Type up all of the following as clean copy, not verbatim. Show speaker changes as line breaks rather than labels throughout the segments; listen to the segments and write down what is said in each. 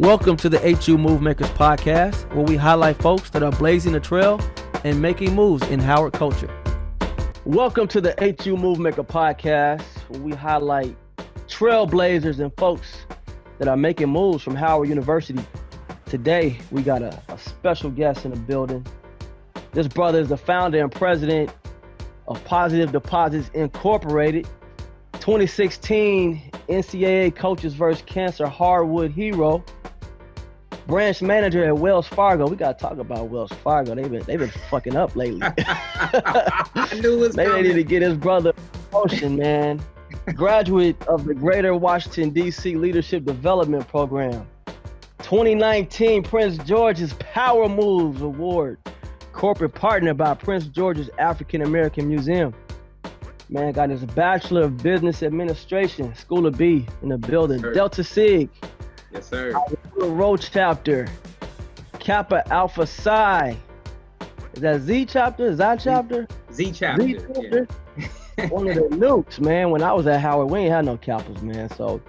Welcome to the HU Move Makers podcast, where we highlight folks that are blazing the trail and making moves in Howard culture. Welcome to the HU Move Maker podcast, where we highlight trailblazers and folks that are making moves from Howard University. Today, we got a special guest in the building. This brother is the founder and president of Positive Deposits Incorporated, 2016 NCAA Coaches vs. Cancer Hardwood Hero, branch manager at Wells Fargo. We gotta talk about Wells Fargo. They've been fucking up lately.
I knew it was coming.
They need to get his brother promotion, man. Graduate of the Greater Washington, D.C. Leadership Development Program. 2019 Prince George's Power Moves Award. Corporate partner by Prince George's African American Museum. Man, got his Bachelor of Business Administration, School of B in the building.
Yes,
Delta Sig.
Yes, sir.
Road chapter. Kappa Alpha Psi. Is that Z chapter? Is that chapter?
Z chapter.
Z chapter. Yeah. One of the nukes, man. When I was at Howard, we ain't had no Kappas, man. So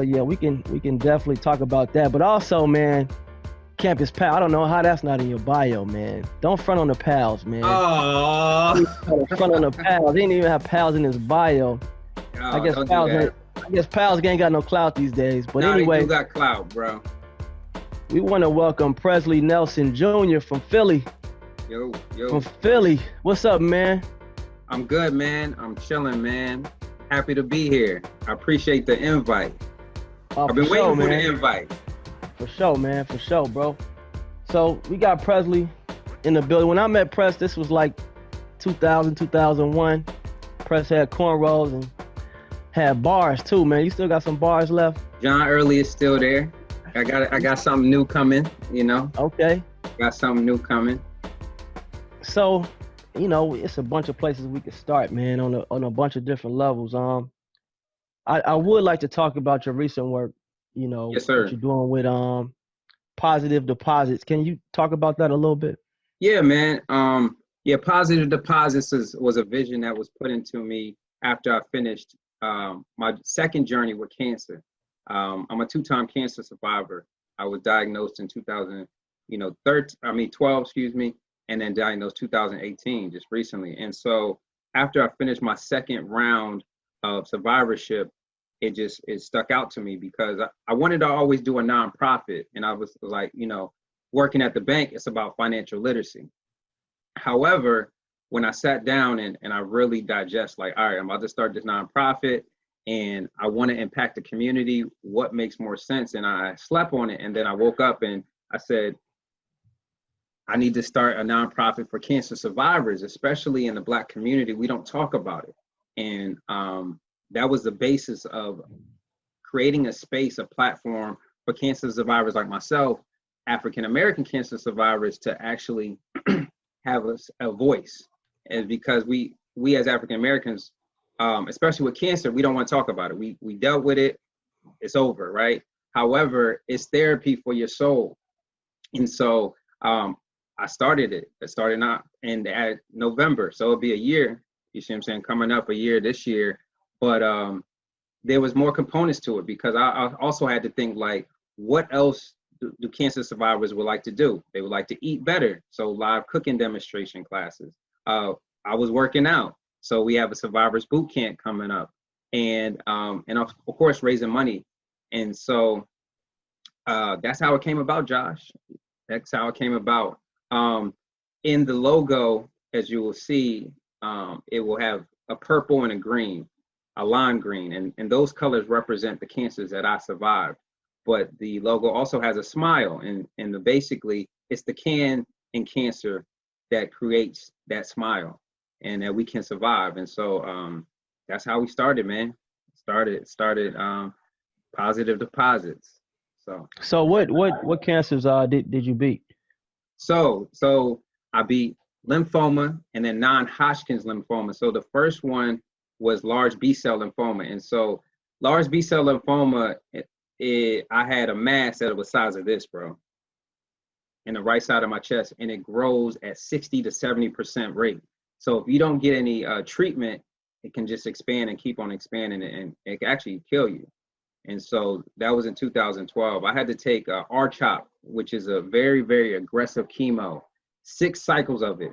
yeah, we can definitely talk about that. But also, man, Campus Pal. I don't know how that's not in your bio, man. Don't front on the pals, man.
Oh.
Front on the pals. They didn't even have pals in his bio. I guess pals ain't got no clout these days. But anyway,
you got clout, bro.
We want to welcome Presley Nelson Jr. from Philly.
Yo.
From Philly. What's up, man?
I'm good, man. I'm chilling, man. Happy to be here. I appreciate the invite. I've been waiting for the invite.
For sure, man. For sure, bro. So we got Presley in the building. When I met Press, this was like 2000, 2001. Press had cornrows and had bars too, man. You still got some bars left?
John Early is still there. I got something new coming, you know.
Okay.
Got something new coming.
So, you know, it's a bunch of places we could start, man, on a bunch of different levels. I would like to talk about your recent work, you know,
yes, sir.
What you're doing with Positive Deposits. Can you talk about that a little bit?
Yeah, man. Positive Deposits was a vision that was put into me after I finished my second journey with cancer. I'm a two-time cancer survivor. I was diagnosed in 12, and then diagnosed 2018, just recently. And so after I finished my second round of survivorship, it stuck out to me because I wanted to always do a nonprofit. And I was like, working at the bank, it's about financial literacy. However, when I sat down and I really digest, like, all right, I'm about to start this nonprofit and I want to impact the community, what makes more sense? And I slept on it. And then I woke up and I said, I need to start a nonprofit for cancer survivors, especially in the Black community. We don't talk about it. And that was the basis of creating a space, a platform for cancer survivors like myself, African-American cancer survivors, to actually have a voice. And because we as African-Americans, especially with cancer, we don't want to talk about it. We dealt with it, it's over, right? However, it's therapy for your soul. And so I started it. It started out in November, so it'll be a year. You see what I'm saying? Coming up a year this year. But there was more components to it because I also had to think, like, what else do cancer survivors would like to do? They would like to eat better. So live cooking demonstration classes. I was working out. So we have a survivors boot camp coming up, and of course raising money. And so that's how it came about, Josh. That's how it came about. In the logo, as you will see, it will have a purple and a green, a lime green, and those colors represent the cancers that I survived. But the logo also has a smile, and basically it's the can in cancer that creates that smile, and that we can survive. And so that's how we started, man. Started Positive Deposits.
So what cancers did you beat?
So I beat lymphoma and then non-Hodgkin's lymphoma. So the first one was large B-cell lymphoma. And so large B-cell lymphoma, I had a mass that was the size of this, bro, in the right side of my chest, and it grows at 60 to 70% rate. So if you don't get any treatment, it can just expand and keep on expanding, and it can actually kill you. And so that was in 2012. I had to take R-CHOP, which is a very, very aggressive chemo, 6 cycles of it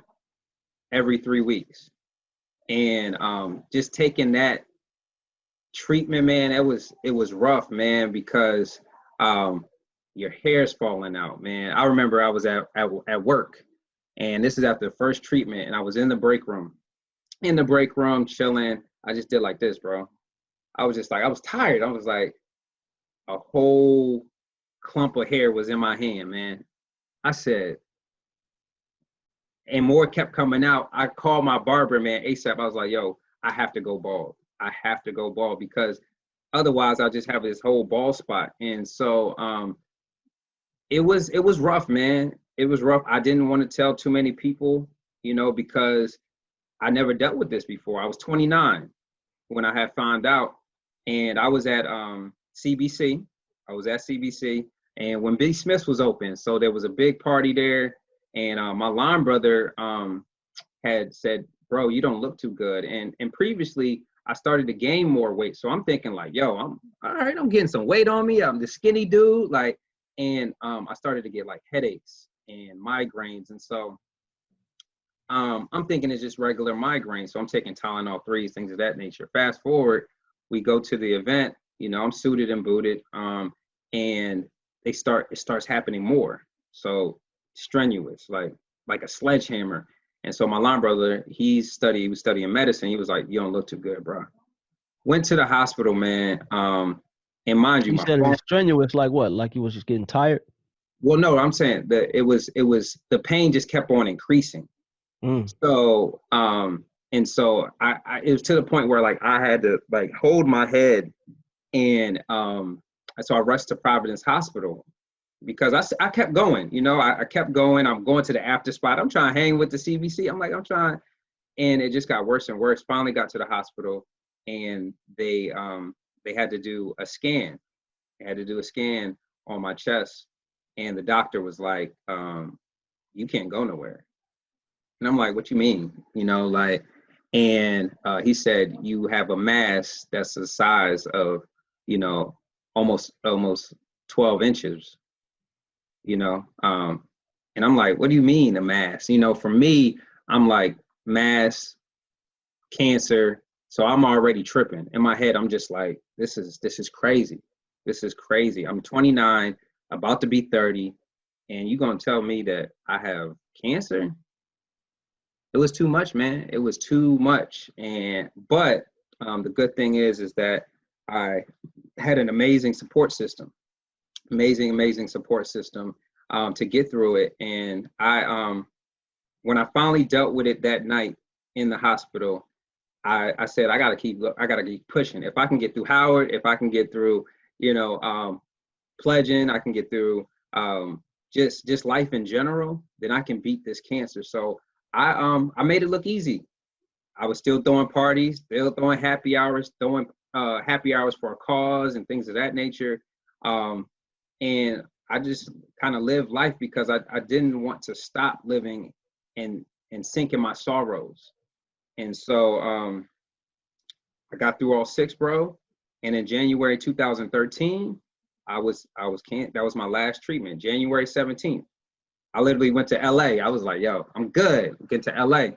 every 3 weeks. And just taking that treatment, man, it was rough, man, because your hair's falling out, man. I remember I was at work, and this is after the first treatment, and I was in the break room chilling. I just did like this, bro. I was just like, I was tired. I was like, a whole clump of hair was in my hand, man. I said, and more kept coming out. I called my barber, man, ASAP. I was like, yo, I have to go bald. I have to go bald because otherwise I'll just have this whole bald spot. And so it was rough, man. It was rough. I didn't want to tell too many people, because I never dealt with this before. I was 29 when I had found out, and I was at CBC. I was at CBC, and when B. Smith's was open, so there was a big party there, and my line brother had said, bro, you don't look too good. And previously, I started to gain more weight. So I'm thinking like, yo, I'm all right, I'm getting some weight on me. I'm the skinny dude. And I started to get like headaches and migraines. And so I'm thinking it's just regular migraine. So I'm taking Tylenol 3s, things of that nature. Fast forward, we go to the event, I'm suited and booted. And it starts happening more. So strenuous, like a sledgehammer. And so my line brother, he was studying medicine. He was like, you don't look too good, bro. Went to the hospital, man. And mind you,
You said it's strenuous, like what? Like you was just getting tired?
Well, no, I'm saying that it was the pain just kept on increasing. So, and so I it was to the point where like I had to like hold my head, and so I rushed to Providence Hospital because I kept going, I kept going. I'm going to the after spot. I'm trying to hang with the CBC. I'm trying, and it just got worse and worse. Finally got to the hospital, and they had to do a scan. They had to do a scan on my chest, and the doctor was like, you can't go nowhere. And I'm like, what you mean? And he said, you have a mass that's the size of, almost 12 inches, and I'm like, what do you mean a mass? For me, I'm like, mass, cancer. So I'm already tripping. In my head, I'm just like, this is crazy. This is crazy. I'm 29, about to be 30, and you're going to tell me that I have cancer? It was too much, man. It was too much. But the good thing is that I had an amazing support system, amazing support system to get through it. And when I finally dealt with it that night in the hospital, I said, I gotta keep pushing. If I can get through Howard, if I can get through, pledging, I can get through just life in general, then I can beat this cancer. So I made it look easy. I was still throwing parties, still throwing happy hours for a cause and things of that nature. And I just kind of lived life because I didn't want to stop living and sink in my sorrows. And so I got through all 6, bro. And in January 2013, that was my last treatment, January 17th. I literally went to LA. I was like, yo, I'm good. Get to LA.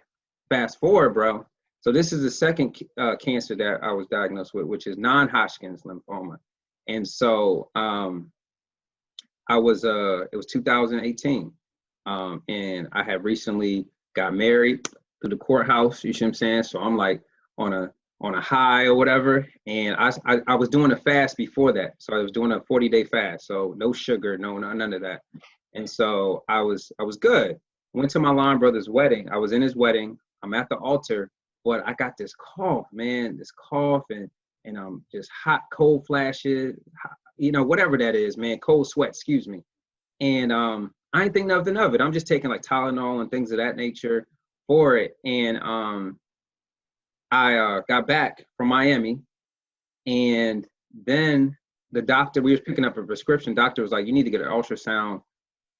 Fast forward, bro. So this is the second cancer that I was diagnosed with, which is non-Hodgkin's lymphoma. And so it was 2018. And I had recently got married through the courthouse, you see what I'm saying? So I'm like on a high or whatever. And I was doing a fast before that. So I was doing a 40-day fast. So no sugar, none of that. And so I was good. Went to my line brother's wedding. I was in his wedding. I'm at the altar, but I got this cough, man, and just hot, cold flashes, whatever that is, man, cold sweat, excuse me. And I ain't think nothing of it. I'm just taking like Tylenol and things of that nature for it. And I got back from Miami, and then the doctor, we was picking up a prescription. Doctor was like, you need to get an ultrasound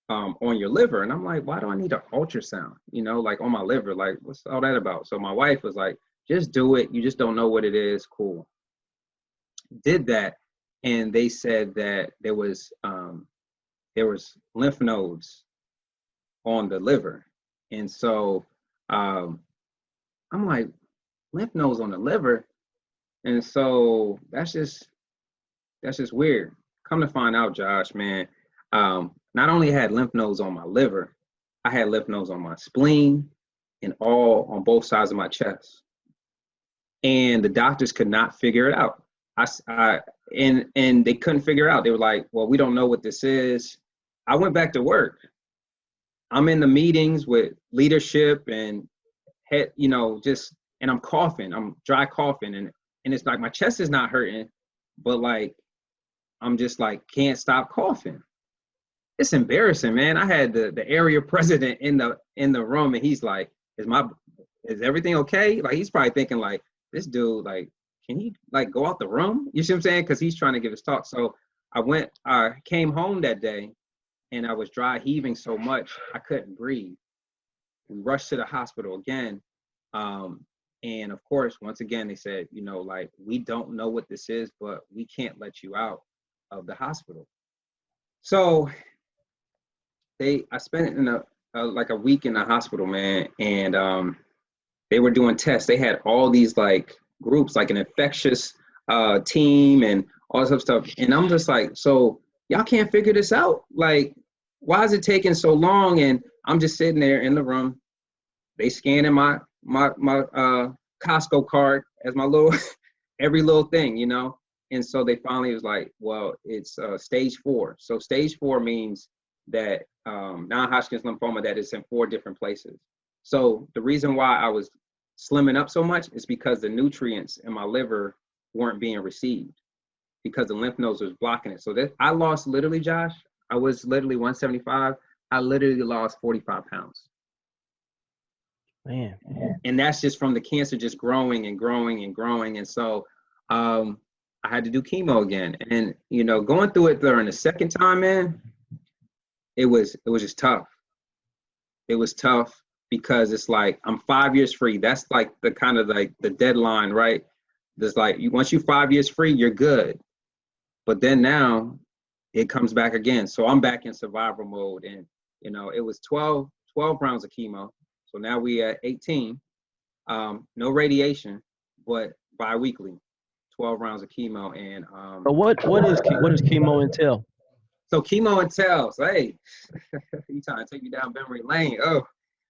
on your liver. And I'm like, why do I need an ultrasound? Like on my liver, like what's all that about? So my wife was like, just do it. You just don't know what it is. Cool. Did that. and they said that there was lymph nodes on the liver. And so I'm like, lymph nodes on the liver? And so that's just weird. Come to find out, Josh, man, not only had lymph nodes on my liver, I had lymph nodes on my spleen and all on both sides of my chest. And the doctors could not figure it out. And they couldn't figure it out. They were like, well, we don't know what this is. I went back to work. I'm in the meetings with leadership and head, and I'm coughing. I'm dry coughing. And it's like my chest is not hurting, but like I'm just like can't stop coughing. It's embarrassing, man. I had the area president in the room, and he's like, is everything okay? Like he's probably thinking like, this dude, like, can he like go out the room? You see what I'm saying? Because he's trying to give his talk. So I came home that day, and I was dry heaving so much I couldn't breathe. We rushed to the hospital again. And of course, once again, they said, like, we don't know what this is, but we can't let you out of the hospital. So I spent like a week in the hospital, man. And they were doing tests. They had all these like groups, like an infectious team and all this other stuff. And I'm just like, so y'all can't figure this out? Like, why is it taking so long? And I'm just sitting there in the room. They scanning my Costco card as my little, every little thing, And so they finally was like, well, it's stage 4. So stage 4 means that non-Hodgkin's lymphoma that is in 4 different places. So the reason why I was slimming up so much is because the nutrients in my liver weren't being received because the lymph nodes was blocking it. So that I lost literally, Josh, I was literally 175. I literally lost 45 pounds.
Man.
And that's just from the cancer just growing and growing and growing. And so I had to do chemo again. And, going through it during the second time, man, it was just tough. It was tough because it's like, I'm 5 years free. That's like the kind of like the deadline, right? There's like, once you're 5 years free, you're good. But then now it comes back again. So I'm back in survival mode. And, it was 12 rounds of chemo. So now we at 18, no radiation, but bi-weekly, 12 rounds of chemo. And
but what does chemo entail?
So chemo entails, hey, you trying to take me down memory lane. Oh,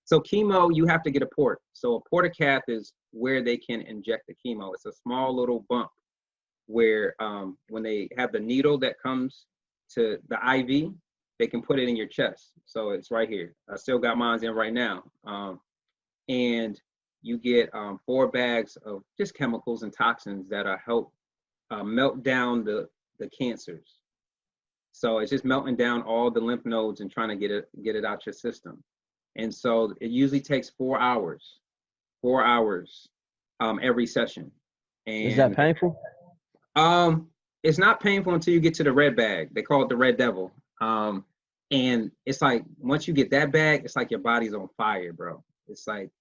so chemo, you have to get a port. So a portacath is where they can inject the chemo. It's a small little bump where when they have the needle that comes to the IV, they can put it in your chest. So it's right here. I still got mine in right now. And you get 4 bags of just chemicals and toxins that help melt down the cancers. So it's just melting down all the lymph nodes and trying to get it out your system. And so it usually takes 4 hours every session. And
is that painful?
It's not painful until you get to the red bag. They call it the red devil. And it's like, once you get that bag, it's like your body's on fire, bro. It's like,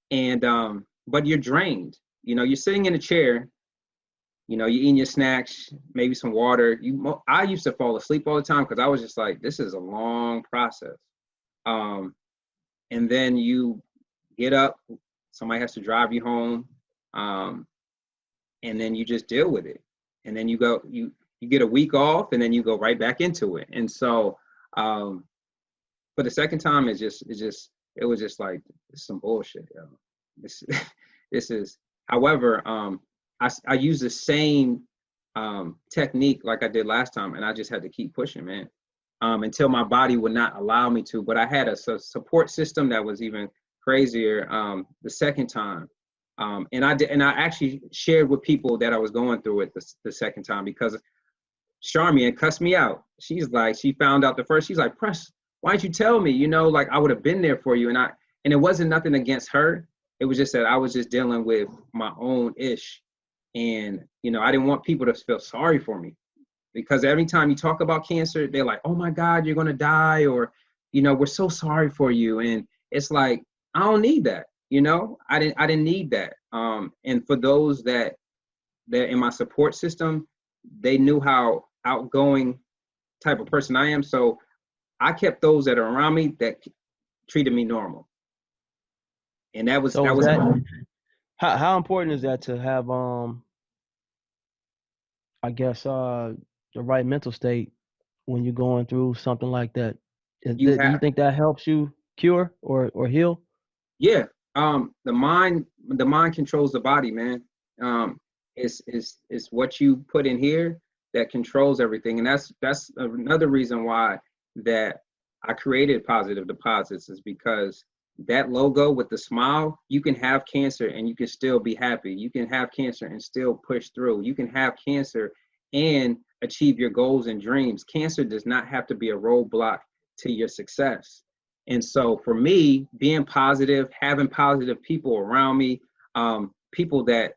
but you're drained. You're sitting in a chair, you're eating your snacks, maybe some water. I used to fall asleep all the time because I was just like, this is a long process. And then you get up, somebody has to drive you home, and then you just deal with it. And then you get a week off, and then you go right back into it. And so, for the second time, it was just like, it's some bullshit, yo. This is, however, I use the same technique like I did last time, and I just had to keep pushing, man, until my body would not allow me to. But I had a support system that was even crazier the second time, and I actually shared with people that I was going through it the second time, because Charmian cussed me out. She's like, she found out the first. She's like, Press, why didn't you tell me? Like I would have been there for you. And it wasn't nothing against her. It was just that I was just dealing with my own ish. And, I didn't want people to feel sorry for me, because every time you talk about cancer, they're like, oh my God, you're going to die. Or, we're so sorry for you. And it's like, I don't need that. I didn't need that. And for those that in my support system, they knew how outgoing type of person I am. So I kept those that are around me that treated me normal. And that was
So is that
important.
how important is that to have I guess the right mental state when you're going through something like that?
You
Do you
have,
think that helps you cure or heal?
yeah. The mind controls the body, man. It's what you put in here that controls everything. And that's another reason why that I created Positive Deposits, is because that logo with the smile, you can have cancer and you can still be happy. You can have cancer and still push through. You can have cancer and achieve your goals and dreams. Cancer does not have to be a roadblock to your success. And so for me, being positive, having positive people around me, people that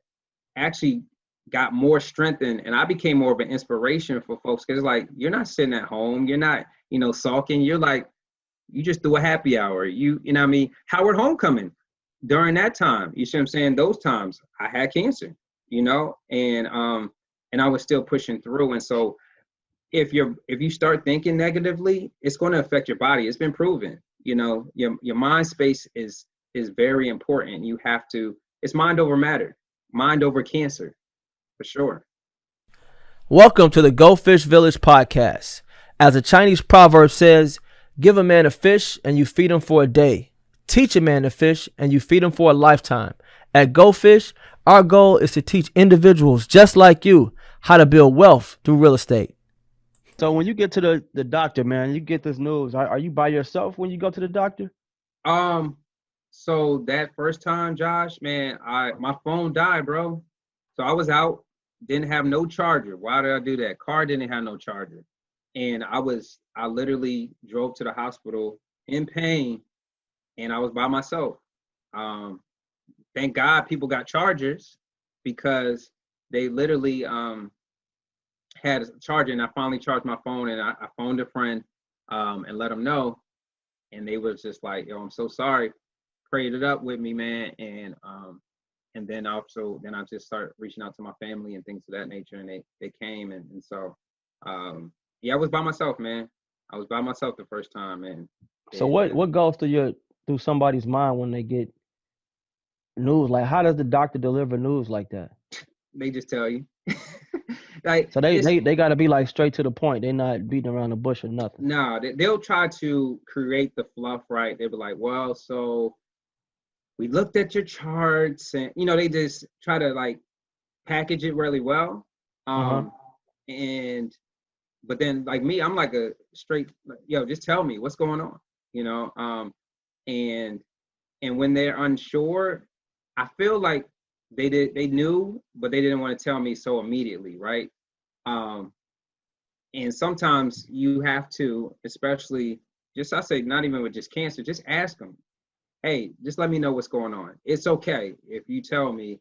actually got more strength and I became more of an inspiration for folks, because like, you're not sitting at home, you're not, sulking. You're like, you just do a happy hour. You know what I mean? Howard Homecoming, during that time, you see what I'm saying? Those times I had cancer, and I was still pushing through. And so if you start thinking negatively, it's going to affect your body. It's been proven. Your mind space is very important. You have to. It's mind over matter, mind over cancer, for sure.
Welcome to the Go Fish Village podcast. As a Chinese proverb says, give a man a fish and you feed him for a day. Teach a man to fish and you feed him for a lifetime. At Go Fish, our goal is to teach individuals just like you how to build wealth through real estate. So when you get to the doctor, man, you get this news. Are you by yourself when you go to the doctor?
So that first time, Josh, man, my phone died, bro. So I was out, didn't have no charger. Why did I do that? Car didn't have no charger. And I literally drove to the hospital in pain, and I was by myself. Thank God people got chargers, because they literally had a charger, and I finally charged my phone, and I phoned a friend and let them know. And they was just like, yo, I'm so sorry. Prayed it up with me, man. And then I just started reaching out to my family and things of that nature, and they came. And so yeah, I was by myself, man. I was by myself the first time, man.
So what goes through somebody's mind when they get news? Like, how does the doctor deliver news like that?
They just tell you. Like,
So they got to be like straight to the point. They're not beating around the bush or nothing.
no, they'll try to create the fluff, right? They'll be like, well, so we looked at your charts, and they just try to like package it really well.
Uh-huh.
And but then, like me, I'm like a straight, yo, just tell me what's going on, and when they're unsure, I feel like they knew, but they didn't want to tell me so immediately, right? And sometimes you have to, especially, just, I say, not even with just cancer, just ask them, hey, just let me know what's going on. It's okay if you tell me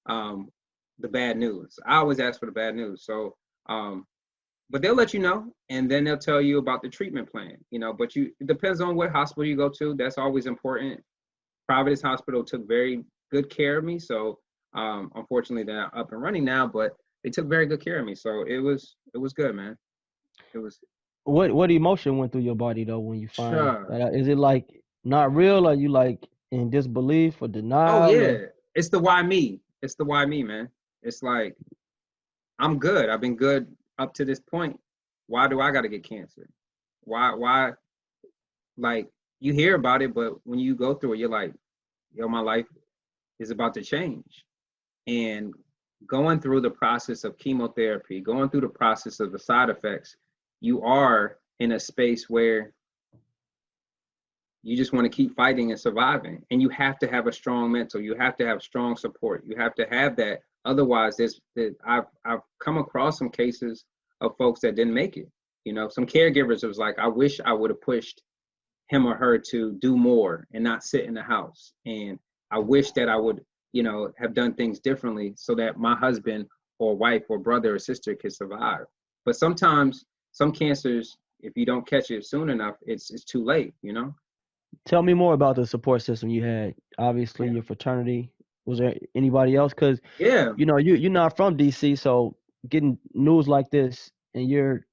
the bad news. I always ask for the bad news. So but they'll let you know, and then they'll tell you about the treatment plan, but it depends on what hospital you go to. That's always important. Providence Hospital took very good care of me. So unfortunately they're not up and running now, but they took very good care of me. So it was good, man. It was.
What emotion went through your body though when you find
Sure.
that? Is it like not real? Are you like in disbelief or
Oh
denial?
yeah.
Or
It's the why me. It's the why me, man. It's like, I'm good. I've been good up to this point. Why do I got to get cancer? Why? Like, you hear about it, but when you go through it, you're like, yo, my life is about to change. And going through the process of chemotherapy, going through the process of the side effects, you are in a space where you just want to keep fighting and surviving. And you have to have a strong mental. You have to have strong support. You have to have that. Otherwise, I've come across some cases of folks that didn't make it. Some caregivers was like, I wish I would have pushed him or her to do more and not sit in the house. And I wish that I would, have done things differently so that my husband or wife or brother or sister could survive. But sometimes some cancers, if you don't catch it soon enough, it's too late,
tell me more about the support system you had. Obviously, your fraternity. Was there anybody else? Because
Yeah.
you're not from DC, so getting news like this and you're,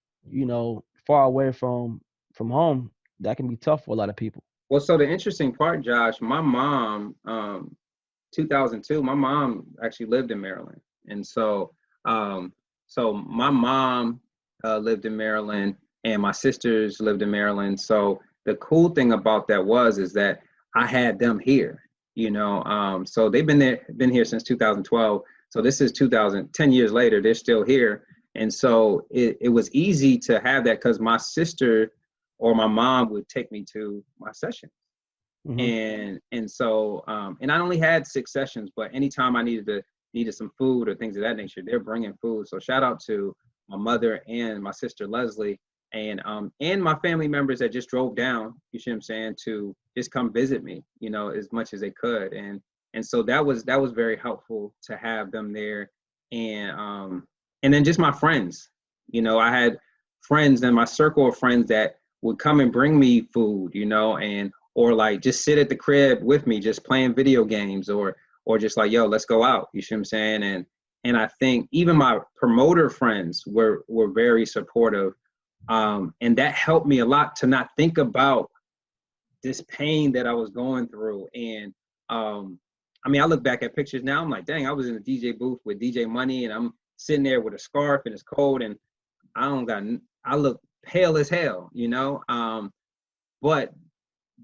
far away from home, that can be tough for a lot of people.
Well, so the interesting part, Josh, my mom, 2002, my mom actually lived in Maryland. And so my mom lived in Maryland and my sisters lived in Maryland. So the cool thing about that is that I had them here, so they've been here since 2012. So this is 10 years later, they're still here. And so it was easy to have that because my sister or my mom would take me to my sessions. Mm-hmm. And so and I only had 6 sessions, but anytime I needed some food or things of that nature, they're bringing food. So shout out to my mother and my sister Leslie and my family members that just drove down, you see what I'm saying, to just come visit me, as much as they could. And so that was very helpful to have them there. And then just my friends, I had friends in my circle of friends that would come and bring me food, or like just sit at the crib with me, just playing video games or just like, yo, let's go out. You see what I'm saying? And I think even my promoter friends were very supportive. And that helped me a lot to not think about this pain that I was going through. And I look back at pictures now, I'm like, dang, I was in the DJ booth with DJ Money and I'm sitting there with a scarf and it's cold and I look pale as hell, but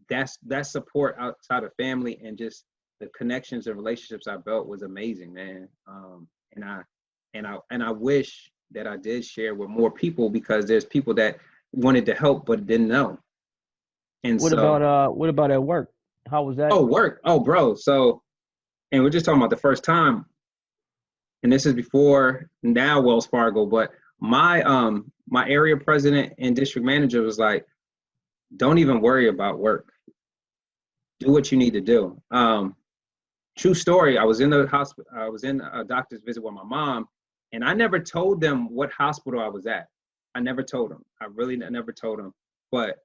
that support outside of family and just the connections and relationships I built was amazing, man. And I wish that I did share with more people because there's people that wanted to help but didn't know. And
what about at work? How was that?
Oh, work. Oh, bro. So, and we're just talking about the first time, and this is before now Wells Fargo, but my area president and district manager was like, don't even worry about work. Do what you need to do. True story. I was in the hospital. I was in a doctor's visit with my mom, and I never told them what hospital I was at. I never told them. I really never told them. But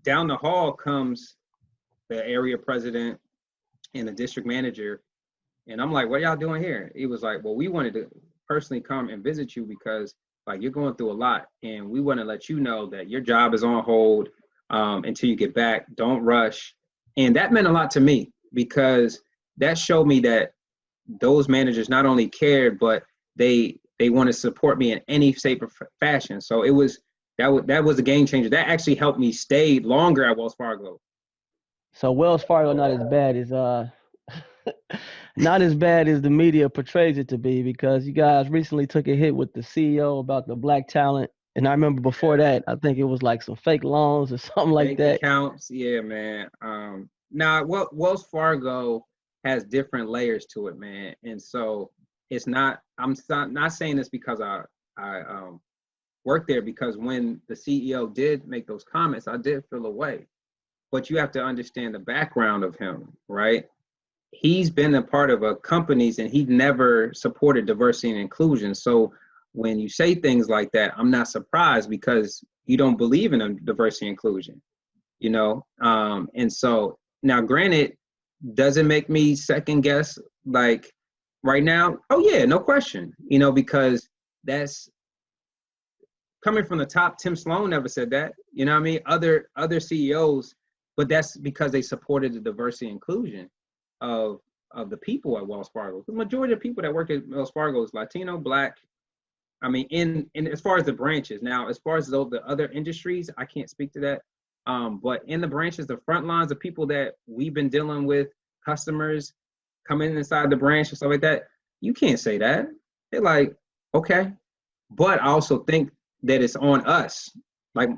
down the hall comes the area president and the district manager, and I'm like, "What y'all doing here?" He was like, "Well, we wanted to personally come and visit you because like you're going through a lot, and we want to let you know that your job is on hold until you get back. Don't rush." And that meant a lot to me because that showed me that those managers not only cared, but they want to support me in any shape or fashion. So that was a game changer. That actually helped me stay longer at Wells Fargo.
So Wells Fargo not as bad as not as bad as the media portrays it to be, because you guys recently took a hit with the CEO about the black talent. And I remember before that, I think it was like some fake loans or something like that.
Accounts, yeah, man. Now, Wells Fargo has different layers to it, man. And so it's not. I'm not saying this because I worked there, because when the CEO did make those comments, I did feel away. But you have to understand the background of him, right? He's been a part of a companies and he never supported diversity and inclusion. So when you say things like that, I'm not surprised because you don't believe in diversity and inclusion, And so now, granted, does it make me second guess like right now? Oh yeah, no question, because that's coming from the top. Tim Sloan never said that, Other CEOs, but that's because they supported the diversity and inclusion of the people at Wells Fargo. The majority of people that work at Wells Fargo is Latino, Black. In as far as the branches. Now, as far as the other industries, I can't speak to that. But in the branches, the front lines, the people that we've been dealing with, customers coming inside the branch and stuff like that, you can't say that. They're like, okay. But I also think that it's on us, like,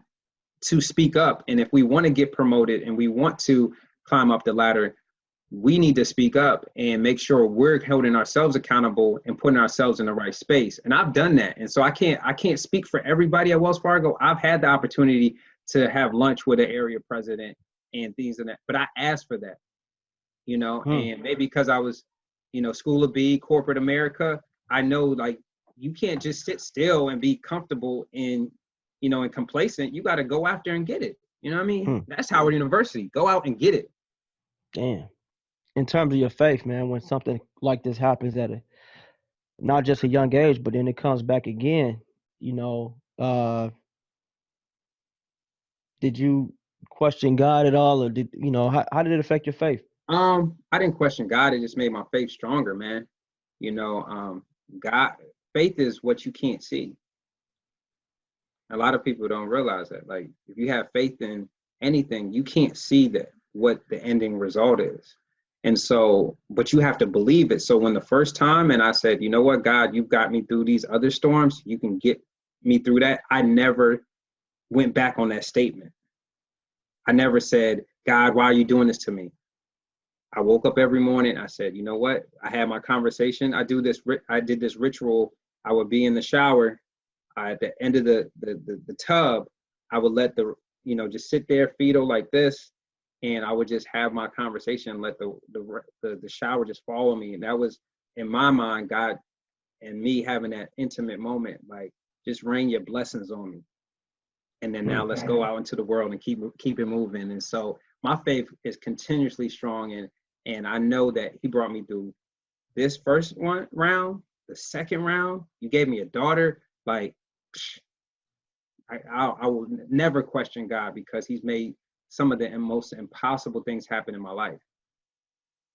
to speak up. And if we want to get promoted and we want to climb up the ladder, we need to speak up and make sure we're holding ourselves accountable and putting ourselves in the right space. And I've done that. And so I can't speak for everybody at Wells Fargo. I've had the opportunity to have lunch with an area president and things like that, but I asked for that, and maybe because I was, School of B, corporate America, I know like you can't just sit still and be comfortable and complacent. You got to go after and get it. You know what I mean? That's Howard University. Go out and get it.
Damn. In terms of your faith, man, when something like this happens at not just a young age, but then it comes back again, Did you question God at all, or how did it affect your faith?
I didn't question God. It just made my faith stronger, man. You know, God, faith is what you can't see. A lot of people don't realize that. Like, if you have faith in anything, you can't see that what the ending result is. And so, but you have to believe it. So when the first time, and I said, you know what, God, you've got me through these other storms, you can get me through that. I never went back on that statement. I never said, God, why are you doing this to me? I woke up every morning. I said, you know what? I had my conversation. I did this ritual. I would be in the shower. At the end of the tub, I would let just sit there, fetal like this, and I would just have my conversation and let the shower just follow me. And that was, in my mind, God and me having that intimate moment, like, just rain your blessings on me. And then now let's go out into the world and keep it moving. And so my faith is continuously strong, and I know that he brought me through this first round, the second round. You gave me a daughter. Like, I will never question God, because he's made some of the most impossible things happen in my life,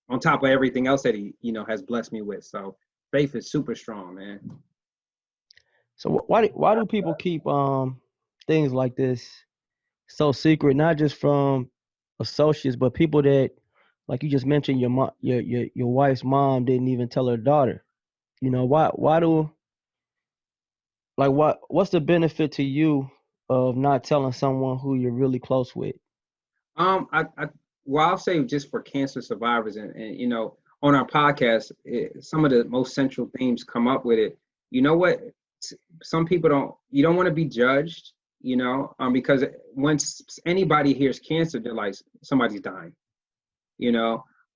on top of everything else that he has blessed me with. So faith is super strong, man.
So why do people keep things like this so secret, not just from associates, but people that, like you just mentioned, your wife's mom didn't even tell her daughter? What's the benefit to you of not telling someone who you're really close with?
I'll say, just for cancer survivors, and on our podcast, some of the most central themes come up with it. You know what? Some people you don't want to be judged, because once anybody hears cancer, they're like, somebody's dying.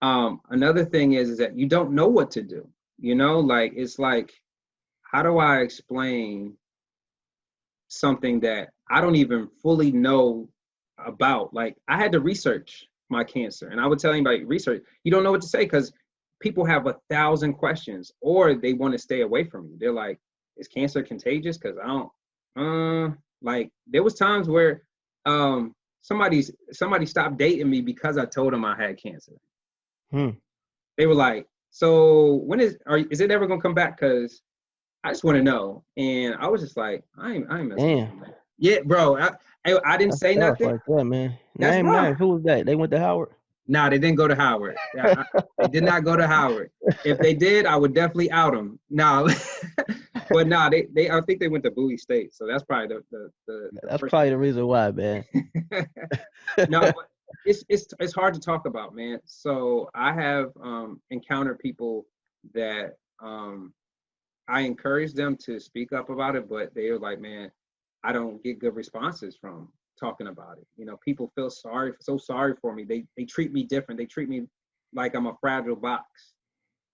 Another thing is that you don't know what to do. Like, it's like, how do I explain something that I don't even fully know about? Like, I had to research my cancer, and I would tell anybody, research. You don't know what to say, because people have 1,000 questions, or they want to stay away from you. They're like, is cancer contagious? Because I don't, like, there was times where somebody stopped dating me because I told them I had cancer. They were like, so is it ever gonna come back? Because I just want to know. And I was just like, I ain't messing with you. Yeah, bro. I didn't say nothing.
Like that, man.
That's
name. Who was that? They went to Howard?
No, they didn't go to Howard. They did not go to Howard. If they did, I would definitely out them. No, but no, they I think they went to Bowie State. So that's probably
that's probably the reason why, man.
No, but it's hard to talk about, man. So I have encountered people that I encourage them to speak up about it, but they were like, man, I don't get good responses from talking about it. People feel so sorry for me. They treat me different. They treat me like I'm a fragile box,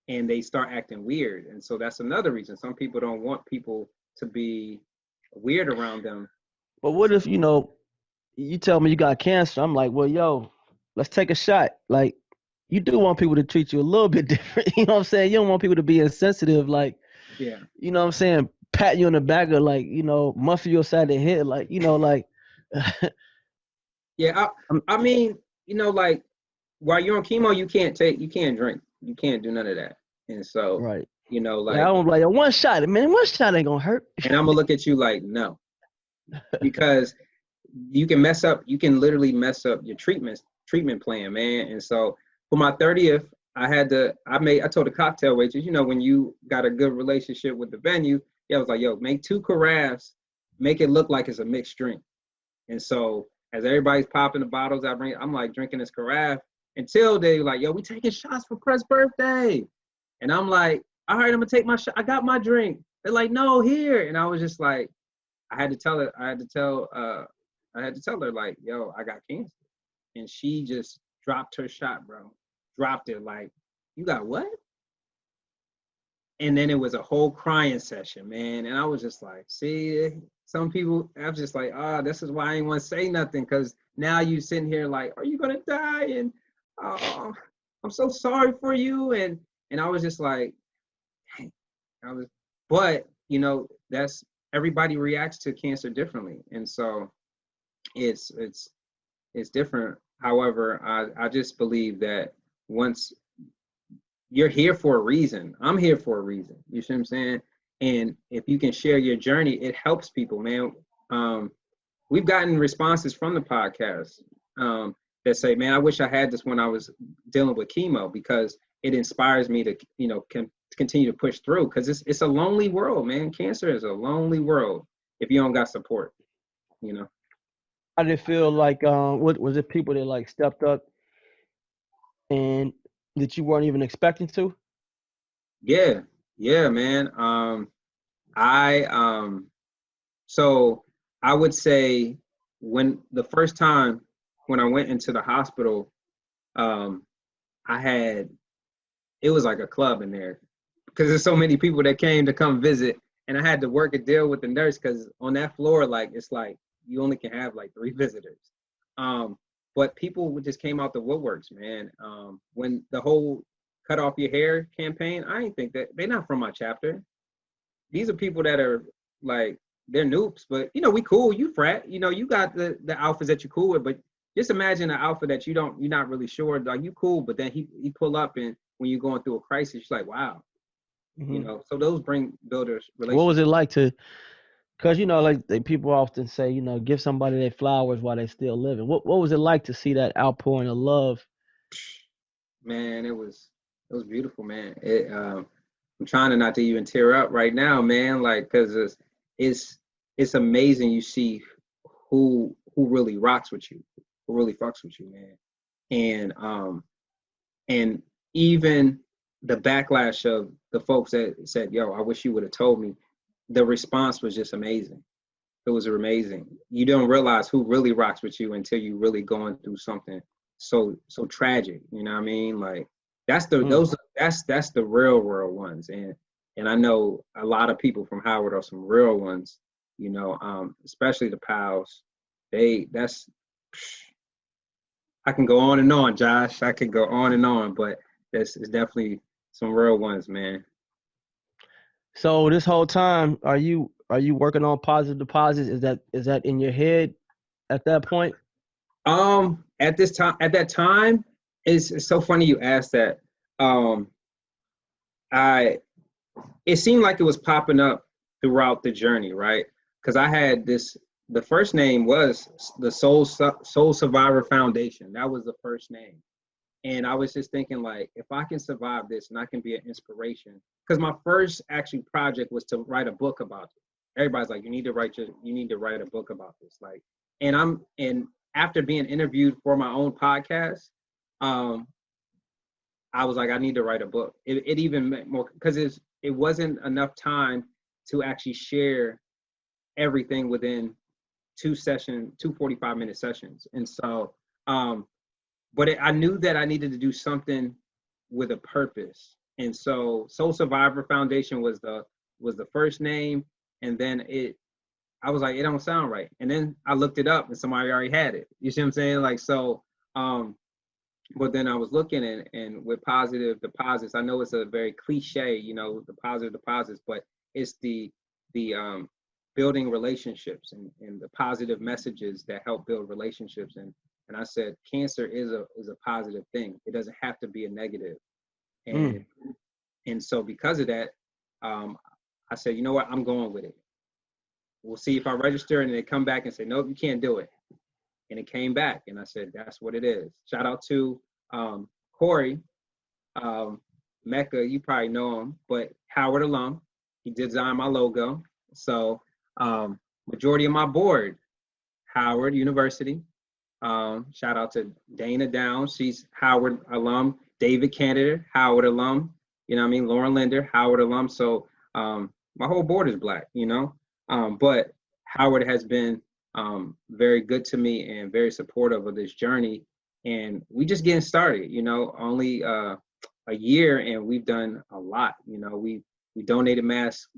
and they start acting weird. And so that's another reason. Some people don't want people to be weird around them.
But what if, you tell me you got cancer? I'm like, well, yo, let's take a shot. Like, you do want people to treat you a little bit different. You know what I'm saying? You don't want people to be insensitive. Like,
yeah.
You know what I'm saying? Pat you on the back, or like, muffle you aside the head. Like, like.
Yeah. I mean, like, while you're on chemo, you can't drink. You can't do none of that. And so,
right.
Like,
I don't like one shot, man. One shot ain't gonna hurt.
And I'm gonna look at you like, no, because you can literally mess up your treatment plan, man. And so for my 30th, I told the cocktail waitress, when you got a good relationship with the venue, I was like, yo, make 2 carafes, make it look like it's a mixed drink. And so as everybody's popping the bottles, I'm like drinking this carafe until they like, yo, we taking shots for Press' birthday. And I'm like, all right, I'm gonna take my shot. I got my drink. They're like, no, here. And I was just like, I had to tell her, like, yo, I got cancer. And she just dropped her shot, bro. Dropped it like, you got what? And then it was a whole crying session, man. And I was just like, see, some people, I was just like, this is why I didn't want to say nothing, because now you sitting here like, are you gonna die? And I'm so sorry for you. And I was just like, but that's everybody reacts to cancer differently. And so it's different. However, I just believe that once you're here for a reason, I'm here for a reason. You see what I'm saying? And if you can share your journey, it helps people, man. We've gotten responses from the podcast that say, man, I wish I had this when I was dealing with chemo, because it inspires me to, continue to push through, because it's a lonely world, man. Cancer is a lonely world if you don't got support,
How did it feel like, what was it, people that like stepped up and that you weren't even expecting to?
Yeah, man. So I would say when the first time when I went into the hospital, it was like a club in there, because there's so many people that came to come visit, and I had to work a deal with the nurse, because on that floor, like, it's like you only can have like 3 visitors. But people just came out the woodworks, man. When the whole cut off your hair campaign, I didn't think that they're not from my chapter. These are people that are like, they're noobs, but we cool. You frat, you got the alphas that you cool with, but just imagine an alpha that you're not really sure, like, you cool, but then he pull up, and when you're going through a crisis, you're like, wow, so those builders relationships.
What was it like to, because like people often say, give somebody their flowers while they're still living. What was it like to see that outpouring of love?
Man, it was beautiful, man. I'm trying to not to even tear up right now, man, like, because it's amazing. You see who really rocks with you, who really fucks with you, man. And even the backlash of the folks that said, yo, I wish you would have told me, the response was just amazing. It was amazing. You don't realize who really rocks with you until you really going through something so tragic. You know what I mean? Like, that's the real ones. And I know a lot of people from Howard are some real ones, especially the pals. I can go on and on, Josh. I could go on and on, but it's definitely some real ones, man.
So this whole time, are you working on positive deposits? Is that in your head at that point?
At that time, it's so funny you asked that. It seemed like it was popping up throughout the journey, right? Because I had the first name was the Soul Survivor Foundation. That was the first name. And I was just thinking, like, if I can survive this and I can be an inspiration, because my first actually project was to write a book about it. Everybody's like, you need to write a book about this. Like, and after being interviewed for my own podcast, I was like, I need to write a book. It even meant more, because it wasn't enough time to actually share everything within 2 45-minute sessions. And so, but I knew that I needed to do something with a purpose. And so Soul Survivor Foundation was the first name. And then I was like, it don't sound right. And then I looked it up and somebody already had it. You see what I'm saying? Like, so, but then I was looking and with positive deposits, I know it's a very cliche, the positive deposits, but it's the building relationships and the positive messages that help build relationships. And I said, cancer is a positive thing. It doesn't have to be a negative. And so because of that, I said, you know what, I'm going with it. We'll see if I register, and they come back and say, nope, you can't do it. And it came back, and I said, that's what it is. Shout out to Corey Mecca, you probably know him, but Howard alum. He designed my logo. So majority of my board, Howard University. Shout out to Dana Downs, she's Howard alum. David Canada, Howard alum. You know what I mean? Lauren Linder, Howard alum. So my whole board is Black, but Howard has been very good to me and very supportive of this journey. And we just getting started, only a year, and we've done a lot. We donated masks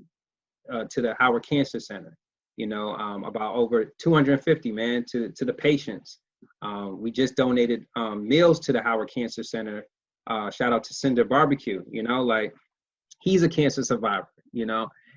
to the Howard Cancer Center, about over 250, man, to the patients. We just donated meals to the Howard Cancer Center. Shout out to Cinder Barbecue, like, he's a cancer survivor,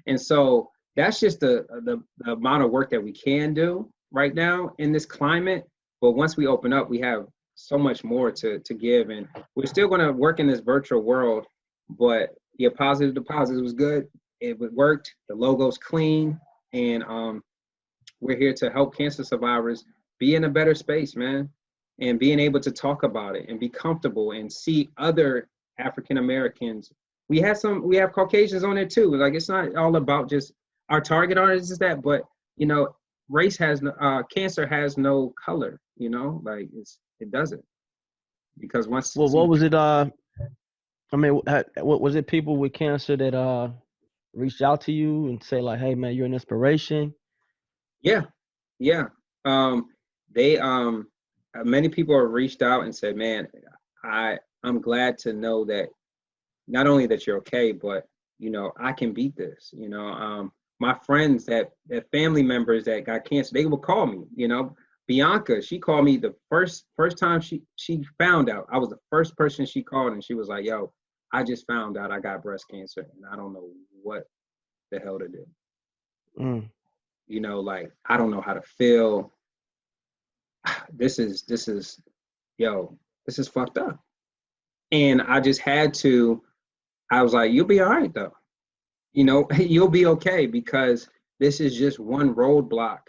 and so that's just the amount of work that we can do right now in this climate. But once we open up, we have so much more to give, and we're still going to work in this virtual world. But yeah, Positive Deposits was good. It worked. The logo's clean, and we're here to help cancer survivors be in a better space, man, and being able to talk about it and be comfortable and see other African Americans. We have Caucasians on there too. Like, it's not all about just our target audience is that, but you know, race has cancer has no color. You know, like it doesn't, because once.
Well, what was it? I mean, what was it? People with cancer that reached out to you and say like, "Hey, man, you're an inspiration."
Yeah, yeah. They many people have reached out and said, "Man, I'm glad to know that not only that you're okay, but you know, I can beat this." You know, my friends that family members that got cancer, they would call me. You know, Bianca, she called me the first time she found out. I was the first person she called, and she was like, "Yo, I just found out I got breast cancer, and I don't know what the hell to do."
Mm.
You know, like, I don't know how to feel. This is fucked up. And I just had to, I was like, you'll be all right though. You know, you'll be okay, because this is just one roadblock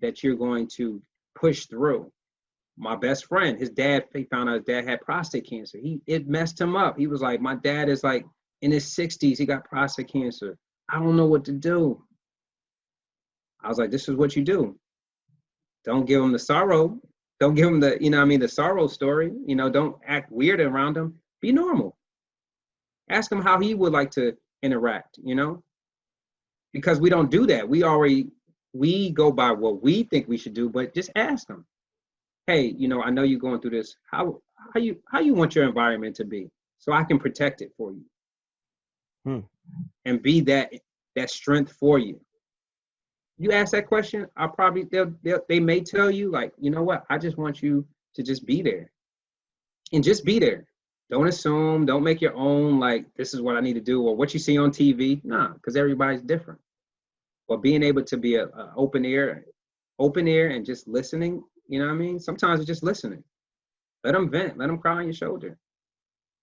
that you're going to push through. My best friend, he found out his dad had prostate cancer. It messed him up. He was like, my dad is like in his 60s, he got prostate cancer. I don't know what to do. I was like, this is what you do. Don't give him the sorrow. Don't give him the sorrow story. You know, don't act weird around him. Be normal. Ask him how he would like to interact, you know? Because we don't do that. We go by what we think we should do, but just ask him. Hey, you know, I know you're going through this. How you want your environment to be, so I can protect it for you. And be that strength for you. You ask that question, they may tell you, like, you know what, I just want you to just be there. And just be there. Don't assume, don't make your own, like, this is what I need to do, or what you see on TV. Nah, because everybody's different. But being able to be a open ear and just listening, you know what I mean? Sometimes it's just listening. Let them vent, let them cry on your shoulder.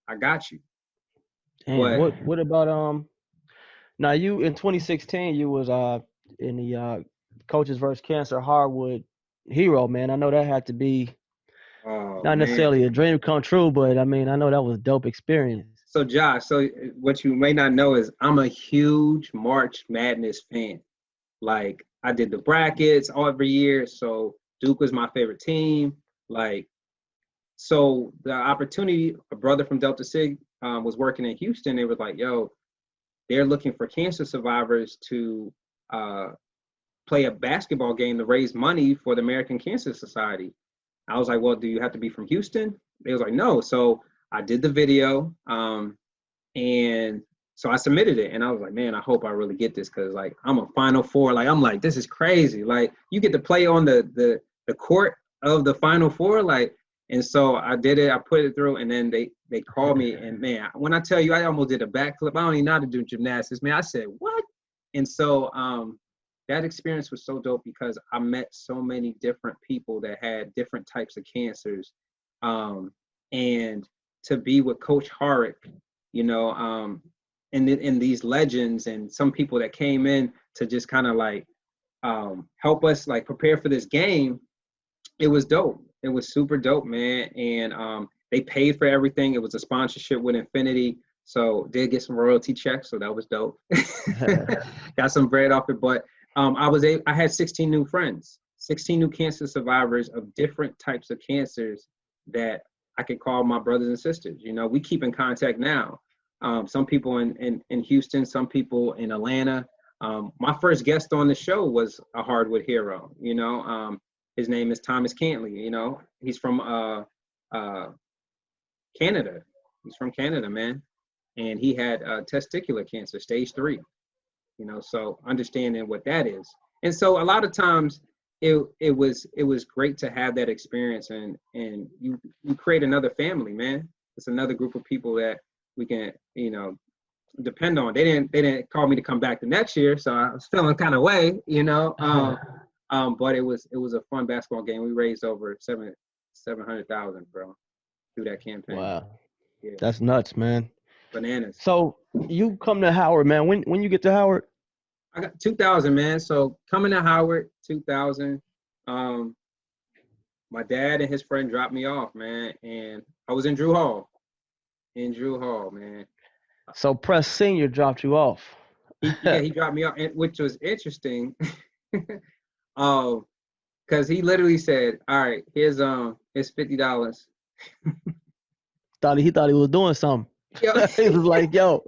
I got you.
And what about now, you in 2016 you was in the Coaches versus Cancer Hardwood Hero, man. I know that had to be not necessarily a dream come true, but I mean, I know that was a dope experience.
So Josh, what you may not know is I'm a huge March Madness fan. Like, I did the brackets every year, so Duke was my favorite team. Like, so the opportunity, a brother from Delta Sig was working in Houston. They was like, yo, they're looking for cancer survivors to play a basketball game to raise money for the American Cancer Society. I was like, well, do you have to be from Houston? They was like, no. So I did the video, and so I submitted it, and I was like, man, I hope I really get this, because like, I'm a Final Four. Like, I'm like, this is crazy. Like, you get to play on the court of the Final Four. Like, and so I did it. I put it through, and then they called me, and man, when I tell you, I almost did a backflip. I don't even know how to do gymnastics, man. I said, what? And so that experience was so dope, because I met so many different people that had different types of cancers, and to be with Coach Harick, you know, and these legends and some people that came in to just kind of like help us like prepare for this game. It was dope. It was super dope, man. And they paid for everything. It was a sponsorship with Infinity, so did get some royalty checks, so that was dope. Got some bread off it. But I had 16 new friends, 16 new cancer survivors of different types of cancers that I could call my brothers and sisters. You know, we keep in contact now. Some people in Houston, some people in Atlanta. My first guest on the show was a Hardwood hero. You know, his name is Thomas Cantley. You know, he's from Canada. He's from Canada, man. And he had testicular cancer, stage 3. You know, so understanding what that is. And so a lot of times it was great to have that experience, and you create another family, man. It's another group of people that we can, you know, depend on. They didn't call me to come back the next year, so I was feeling kind of way, you know. But it was a fun basketball game. We raised over 700,000, bro, through that campaign.
Wow,
Yeah,
that's nuts, man.
bananas.
So you come to Howard, man. When you get to Howard?
I got 2000, man. So coming to Howard, 2000. My dad and his friend dropped me off, man, and I was in Drew Hall. Man.
So Press Senior dropped you off.
He dropped me off, which was interesting. Because he literally said, "All right, here's $50."
He thought he was doing something.
Yo.
He was like, "Yo,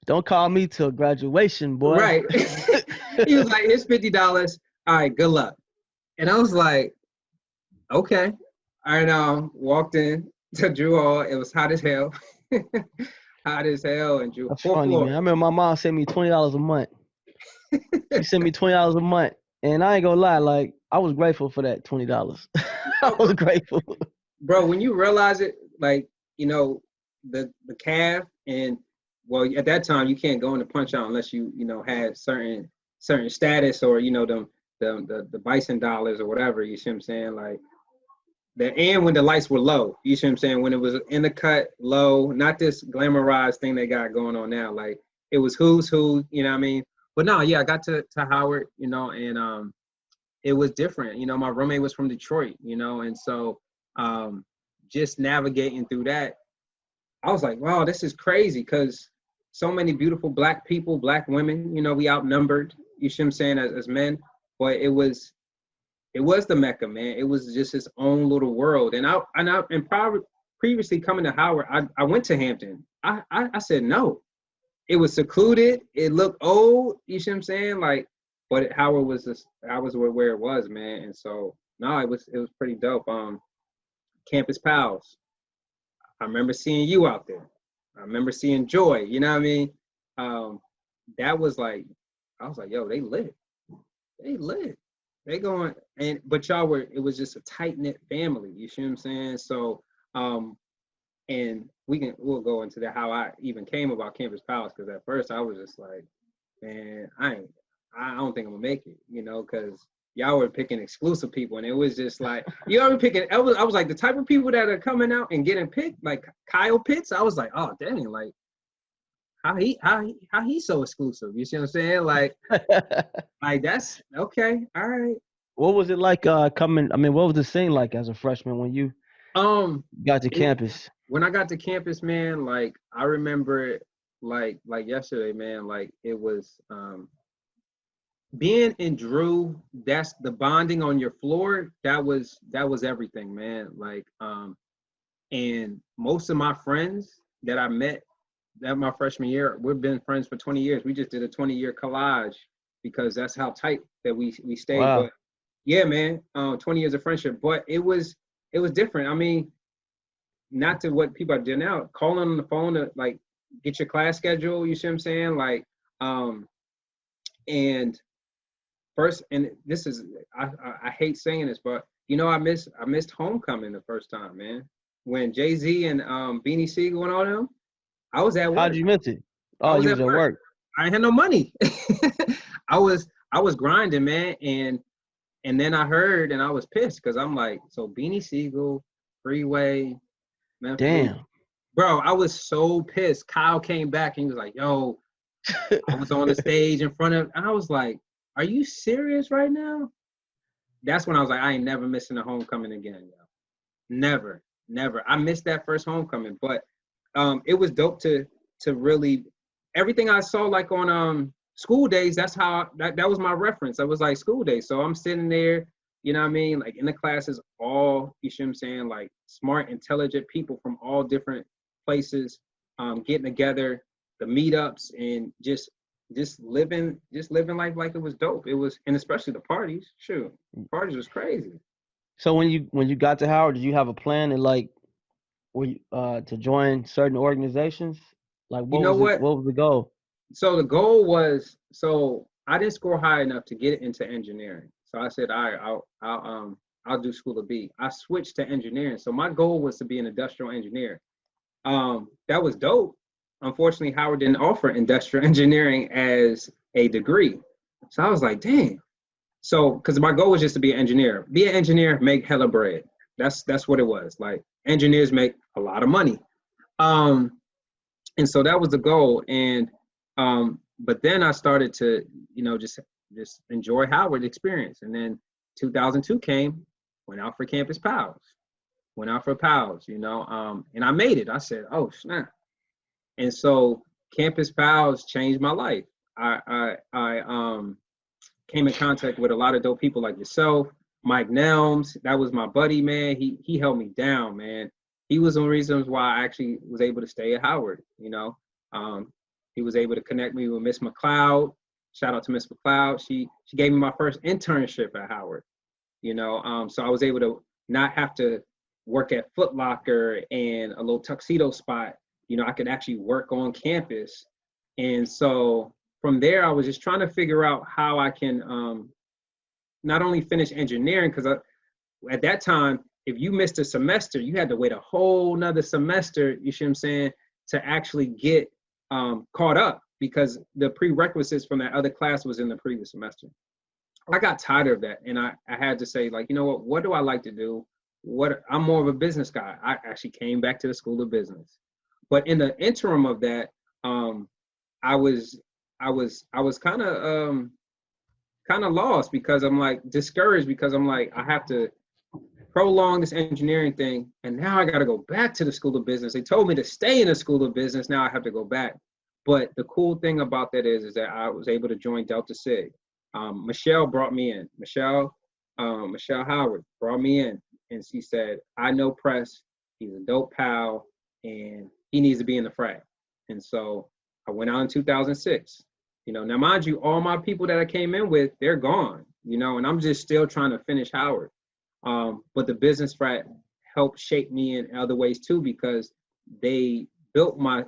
don't call me till graduation, boy."
Right. He was like, "Here's $50. All right, good luck." And I was like, "Okay." I walked in to Drew Hall. It was hot as hell. Hot as hell, and Drew.
That's
Fourth
funny,
floor.
man. I remember my mom sent me $20 a month. She sent me $20 a month, and I ain't gonna lie, like I was grateful for that $20. I was grateful,
bro. When you realize it, like the calf, and well, at that time you can't go in the punch out unless you had certain status, or the bison dollars or whatever. You see what I'm saying? Like and when the lights were low, you see what I'm saying? When it was in the cut, low, not this glamorized thing they got going on now. Like it was who's who, you know what I mean? But no, yeah, I got to Howard, and it was different. My roommate was from Detroit, and so just navigating through that, I was like, wow, this is crazy, because so many beautiful Black people, Black women, we outnumbered, you see what I'm saying, as men, but it was the Mecca, man. It was just its own little world. And probably previously coming to Howard, I went to Hampton. I said no. It was secluded. It looked old. You see what I'm saying? Like, but Howard was where it was, man. And so no, it was pretty dope. Campus Pals. I remember seeing you out there. I remember seeing Joy. You know what I mean? That was like, I was like, yo, they lit. They going, but y'all it was just a tight knit family. You see what I'm saying? So, and we'll go into that, how I even came about Campus Palace, because at first I was just like, man, I don't think I'm gonna make it, because y'all were picking exclusive people, and it was just like, you were picking. I was like, the type of people that are coming out and getting picked, like Kyle Pitts. I was like, oh dang, like how he so exclusive? You see what I'm saying? Like, like that's okay, all right.
What was it like coming? I mean, what was the scene like as a freshman when you got to campus?
When I got to campus, man, like I remember it like yesterday, man. Like it was being in Drew. That's the bonding on your floor. That was everything, man. Like and most of my friends that I met that my freshman year, we've been friends for 20 years. We just did a 20-year collage because that's how tight that we stayed.
Wow.
But yeah, man, 20 years of friendship. But it was different. I mean, not to what people are doing now, calling on the phone to like get your class schedule, you see what I'm saying? Like, and first, and this is, I hate saying this, but I missed homecoming the first time, man. When Jay-Z and Beanie Siegel and all them, I was at work.
How did you miss it? Oh, you was at work.
I had no money. I was grinding, man, and then I heard, and I was pissed, because I'm like, so Beanie Siegel, Freeway, Memphis.
Damn.
Bro, I was so pissed. Kyle came back and he was like, yo, I was on the stage in front of, and I was like, are you serious right now? That's when I was like, I ain't never missing a homecoming again, yo. Never. I missed that first homecoming, but it was dope to really, everything I saw like on school days, that's how, that was my reference. I was like school days. So I'm sitting there, you know what I mean? Like in the classes, all, you see what I'm saying? Like smart, intelligent people from all different places, getting together, the meetups, and just living life like it was dope. It was, and especially the parties. Shoot, parties was crazy.
So when you got to Howard, did you have a plan to like, to join certain organizations? Like what was the goal?
So the goal was, so I didn't score high enough to get into engineering. So I said, all right, I'll do School of B. I switched to engineering. So my goal was to be an industrial engineer. That was dope. unfortunately, Howard didn't offer industrial engineering as a degree. So I was like, dang. So, because my goal was just to be an engineer. Be an engineer, make hella bread. That's what it was. Like, engineers make a lot of money. And so that was the goal. And but then I started to, just enjoy Howard experience. And then 2002 came, went out for Campus Pals, and I made it. I said, oh snap. And so Campus Pals changed my life. I came in contact with a lot of dope people like yourself, Mike Nelms. That was my buddy, man. He held me down, man. He was one of the reasons why I actually was able to stay at Howard. He was able to connect me with Miss McLeod. Shout out to Miss McLeod. She gave me my first internship at Howard. So I was able to not have to work at Foot Locker and a little tuxedo spot. I could actually work on campus. And so from there, I was just trying to figure out how I can not only finish engineering, because at that time, if you missed a semester, you had to wait a whole nother semester, you see what I'm saying, to actually get caught up, because the prerequisites from that other class was in the previous semester. I got tired of that. And I had to say, like, what do I like to do? I'm more of a business guy. I actually came back to the School of Business. But in the interim of that, I was kind of lost, because I'm like discouraged, because I'm like, I have to prolong this engineering thing, and now I got to go back to the School of Business. They told me to stay in the School of Business. Now I have to go back. But the cool thing about that is that I was able to join Delta Sig. Michelle brought me in. Michelle Howard brought me in, and she said, I know Press. He's a dope pal, and he needs to be in the frat. And so I went out in 2006. Now mind you, all my people that I came in with, they're gone, and I'm just still trying to finish Howard. But the business frat helped shape me in other ways too, because they built my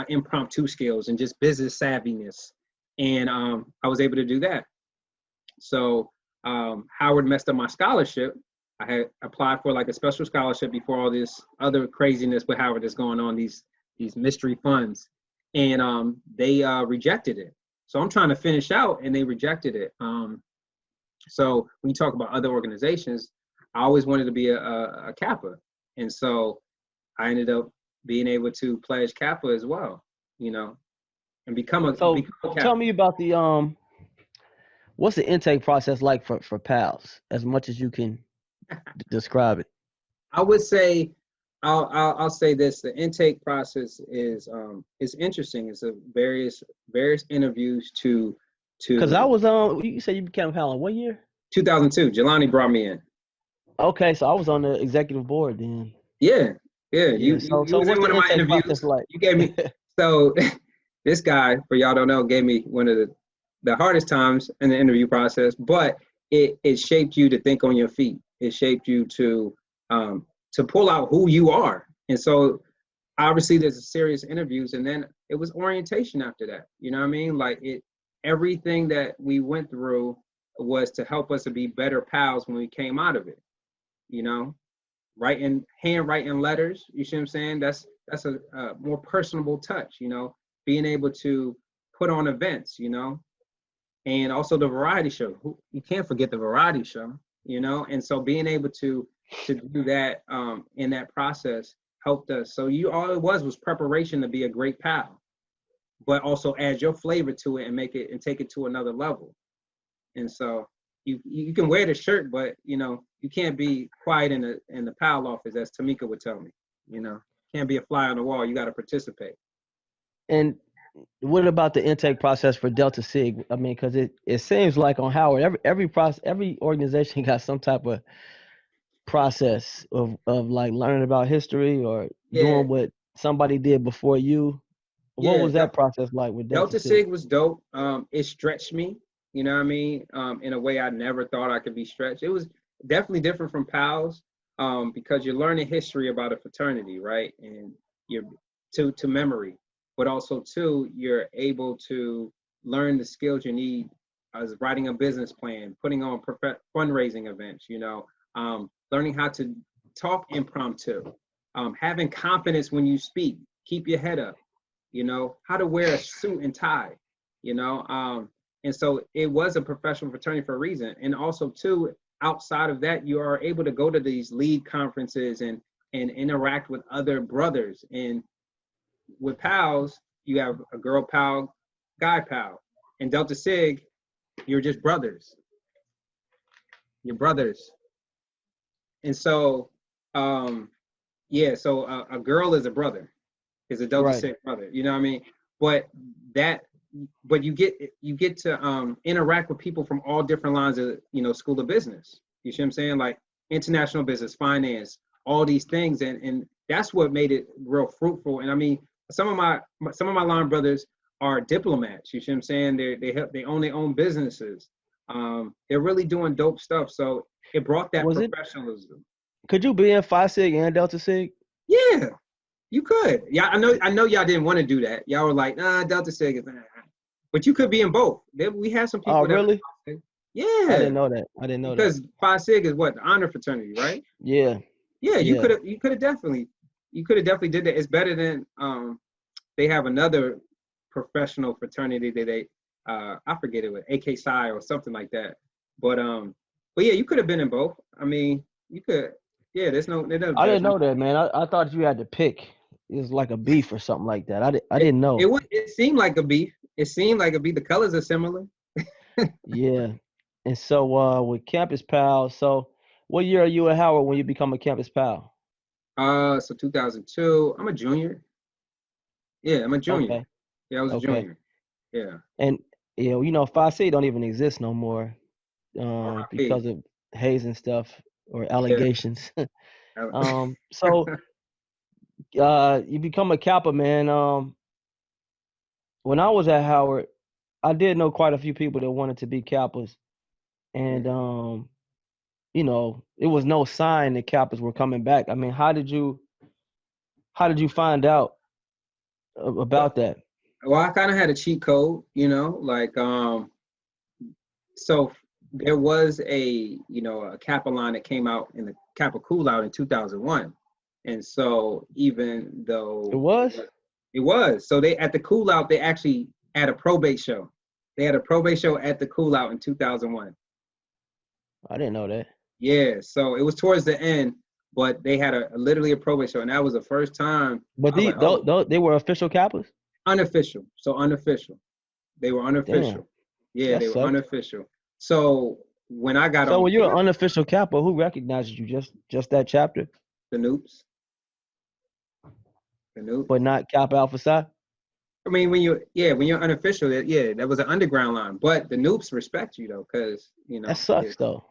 impromptu skills and just business savviness. And I was able to do that. So Howard messed up my scholarship. I had applied for like a special scholarship before all this other craziness with Howard that's going on, these mystery funds. And they rejected it. So I'm trying to finish out, and they rejected it. So when you talk about other organizations, I always wanted to be a Kappa. And so I ended up being able to pledge Kappa as well, and become a
So
Kappa.
tell me about the what's the intake process like for PALs, as much as you can describe it.
I would say, I'll say this: the intake process is interesting. It's a various interviews to.
Because I was on. You said you became a PAL in what year?
2002. Jelani brought me in.
Okay, so I was on the executive board then.
Yeah.
So
You was in
what's
one
the
of my
intake
interviews.
process like?
You gave me so. This guy, for y'all don't know, gave me one of the hardest times in the interview process, but it shaped you to think on your feet. It shaped you to pull out who you are. And so obviously there's a serious interviews, and then it was orientation after that. You know what I mean? Like everything that we went through was to help us to be better pals when we came out of it. Handwriting letters, you see what I'm saying? That's a more personable touch, being able to put on events, and also the variety show. You can't forget the variety show, and so being able to do that in that process helped us. So all it was preparation to be a great pal, but also add your flavor to it and make it and take it to another level. And so you can wear the shirt, but you can't be quiet in the pal office, as Tamika would tell me. Can't be a fly on the wall. You got to participate.
And what about the intake process for Delta Sig? I mean, because it seems like on Howard, every organization got some type of process of like learning about history or doing what somebody did before you. What was that process like with Delta Sig?
Sig was dope. It stretched me, you know what I mean, in a way I never thought I could be stretched. It was definitely different from PALS, because you're learning history about a fraternity, right? And you're to memory, but also too, you're able to learn the skills you need as writing a business plan, putting on fundraising events, learning how to talk impromptu, having confidence when you speak, keep your head up, you know, how to wear a suit and tie, you know. And so it was a professional fraternity for a reason. And also too, outside of that, you are able to go to these league conferences and interact with other brothers. And with pals, you have a girl pal, guy pal. In Delta Sig, you're just brothers. You're brothers. And so, yeah, so a girl is a brother, is a Delta Sig brother. You know what I mean? But you get to interact with people from all different lines of, you know, school of business. You see what I'm saying? Like international business, finance, all these things, and that's what made it real fruitful. And I mean, some of my line brothers are diplomats. You see what I'm saying? They own their own businesses. They're really doing dope stuff. So it brought that professionalism.
Could you be in Phi Sig and Delta Sig?
Yeah, you could. Yeah, I know y'all didn't want to do that. Y'all were like, nah, Delta Sig is but you could be in both. We had some people.
Oh, really?
Yeah.
I didn't know that.
Because Phi Sig is what, the honor fraternity, right?
Yeah.
Yeah, you could have definitely did that. It's better than they have another professional fraternity that they I forget it, with AK Psi or something like that. But yeah, you could have been in both. I mean, you could. Yeah, I
didn't know that, man. I thought you had to pick. It was like a beef or something like that. I didn't know.
It seemed like a beef. It seemed like a beef. The colors are similar.
Yeah. And so with Campus Pal, so what year are you at Howard when you become a Campus Pal?
So 2002. I'm a junior. Yeah, I'm a junior.
Okay.
Yeah, I was a junior. Yeah.
And you know, Phi Sig don't even exist no more because of hazing stuff or allegations.
Yeah.
So you become a Kappa, man. When I was at Howard, I did know quite a few people that wanted to be Kappas, and you know, it was no sign that Kappas were coming back. I mean, how did you find out about that?
Well, I kind of had a cheat code, you know, like so there was a Kappa line that came out in the Kappa Cool Out in 2001, and so even though it was, so they at the Cool Out they actually had a probate show. They had a probate show at the Cool Out in 2001.
I didn't know that.
Yeah, so it was towards the end, but they had literally a probate show, and that was the first time.
But they were official Kappas?
Unofficial. So unofficial. They were unofficial. Damn. Yeah, that they were unofficial. So when I got on.
So when you're an unofficial Kappa, who recognizes you? Just that chapter?
The Noops. The Noops.
But not Kappa Alpha Psi?
I mean, when you're unofficial, that was an underground line. But the Noops respect you though, because you know.
That sucks though.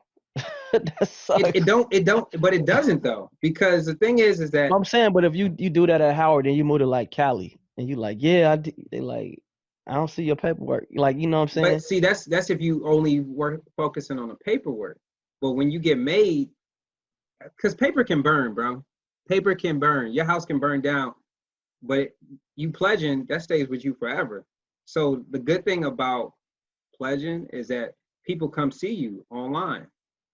That sucks.
It don't, but it doesn't though, because the thing is that.
I'm saying, but if you do that at Howard and you move to like Cali and you like, yeah, they like, I don't see your paperwork. Like, you know what I'm saying?
But see, that's if you only work focusing on the paperwork. But when you get made, because paper can burn, bro. Paper can burn. Your house can burn down. But you pledging, that stays with you forever. So the good thing about pledging is that people come see you online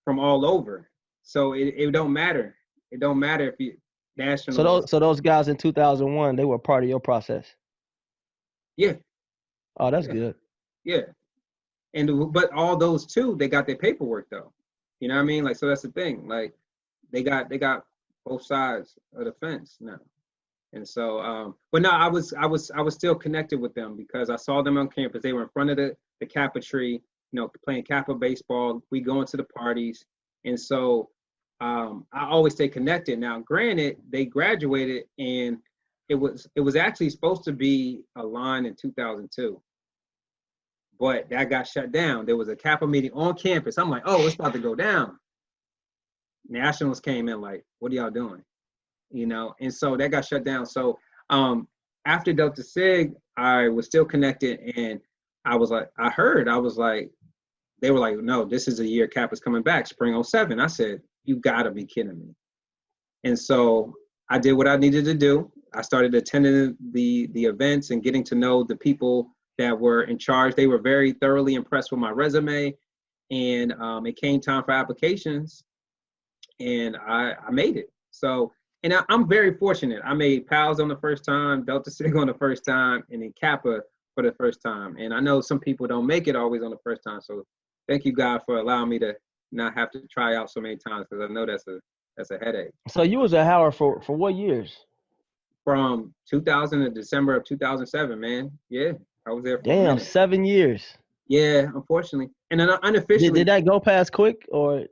from all over. So it don't matter. It don't matter if you national.
So those guys in 2001, they were part of your process.
Yeah.
Oh, that's good.
Yeah. But all those two, they got their paperwork though. You know what I mean? Like, so that's the thing. Like they got both sides of the fence now. And so, but no, I was still connected with them because I saw them on campus. They were in front of the Kappa tree, you know, playing Kappa baseball. We going to the parties. And so I always stay connected. Now, granted, they graduated and it was actually supposed to be a line in 2002. But that got shut down. There was a Kappa meeting on campus. I'm like, oh, it's about to go down. Nationals came in like, what are y'all doing? You know, and so that got shut down. So after Delta Sig, I was still connected, and I was like, they were like, no, this is a year Kappa's coming back, spring 07. I said, you gotta be kidding me. And so I did what I needed to do. I started attending the events and getting to know the people that were in charge. They were very thoroughly impressed with my resume, and it came time for applications, and I made it. So and I'm very fortunate. I made PALS on the first time, Delta Sig on the first time, and then Kappa for the first time. And I know some people don't make it always on the first time. So thank you, God, for allowing me to not have to try out so many times, because I know that's a headache.
So you was at Howard for what years?
From 2000 to December of 2007, man. Yeah, I was there for a
Damn,
minute.
7 years.
Yeah, unfortunately. And then unofficially,
Did that go past quick or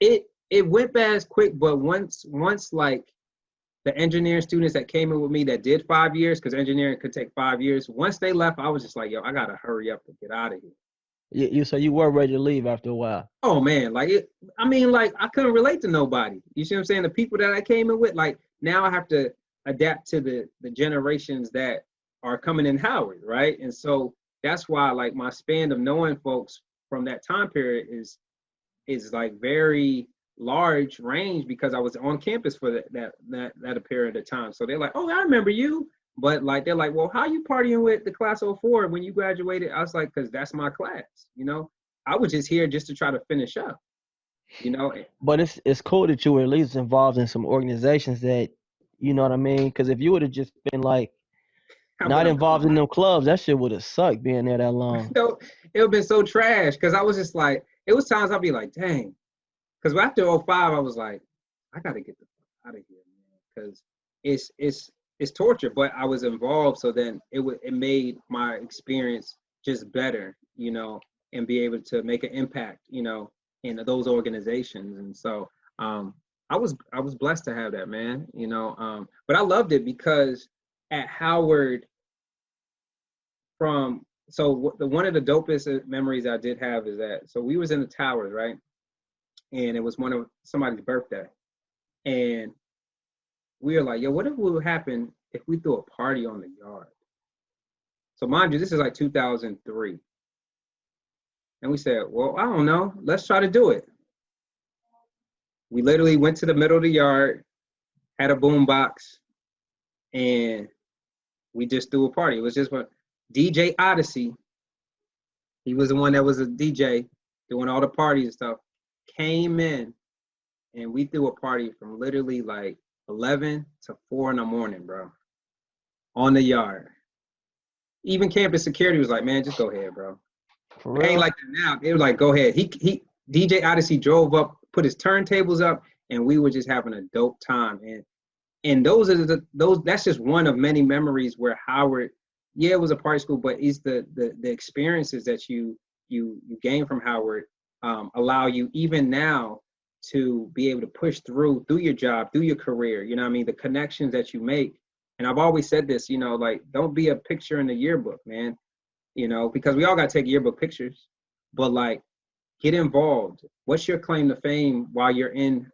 it went past quick, but once like the engineering students that came in with me that did 5 years, because engineering could take 5 years, once they left, I was just like, yo, I gotta hurry up and get out of here.
so you were ready to leave after a while?
Oh man, like I couldn't relate to nobody. You see what I'm saying? The people that I came in with, like, now I have to adapt to the generations that are coming in Howard, right? And so that's why, like, my span of knowing folks from that time period is like very large range, because I was on campus for that period of time. So they're like, oh, I remember you. But like, they're like, well, how you partying with the class of 04 when you graduated? I was like, because that's my class, you know? I was just here just to try to finish up, you know?
But it's cool that you were at least involved in some organizations that, you know what I mean? Because if you would have just been like not involved in them clubs, that shit would have sucked being there that long.
So it would have been so trash, because I was just like, it was times I'd be like, dang. Because after 05, I was like, I got to get the fuck out of here, man, because it's torture. But I was involved, so then it made my experience just better, you know, and be able to make an impact, you know, in those organizations. And so I was blessed to have that, man, you know. But I loved it because at Howard, one of the dopest memories I did have is that, so we was in the towers, right? And it was somebody's birthday. And we were like, yo, what would happen if we threw a party on the yard? So mind you, this is like 2003. And we said, well, I don't know. Let's try to do it. We literally went to the middle of the yard, had a boom box, and we just threw a party. It was just what DJ Odyssey, he was the one that was a DJ doing all the parties and stuff, came in, and we threw a party from literally like 11 to 4 in the morning, bro, on the yard. Even campus security was like, man, just go ahead, bro.
For real?
It ain't like that now. It was like, go ahead. He DJ Odyssey drove up, put his turntables up, and we were just having a dope time. And that's just one of many memories where Howard, yeah, it was a party school, but it's the experiences that you gain from Howard allow you even now to be able to push through your job, through your career, you know what I mean? The connections that you make. And I've always said this, you know, like, don't be a picture in the yearbook, man, you know, because we all got to take yearbook pictures, but like, get involved. What's your claim to fame while you're in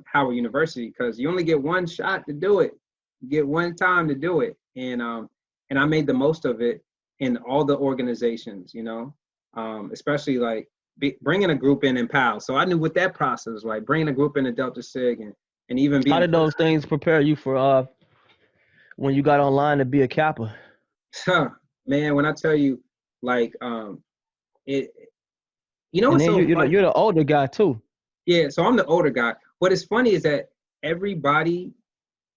Howard University? Because you only get one shot to do it. You get one time to do it. And I made the most of it in all the organizations, you know, especially like bringing a group in PAL. So I knew what that process was like, bringing a group in Delta Sig and even being—
How did those things prepare you for when you got online to be a Kappa?
Man, when I tell you, like, it, you know,
and
it's
then
so
you're the older guy too.
Yeah, so I'm the older guy. What is funny is that everybody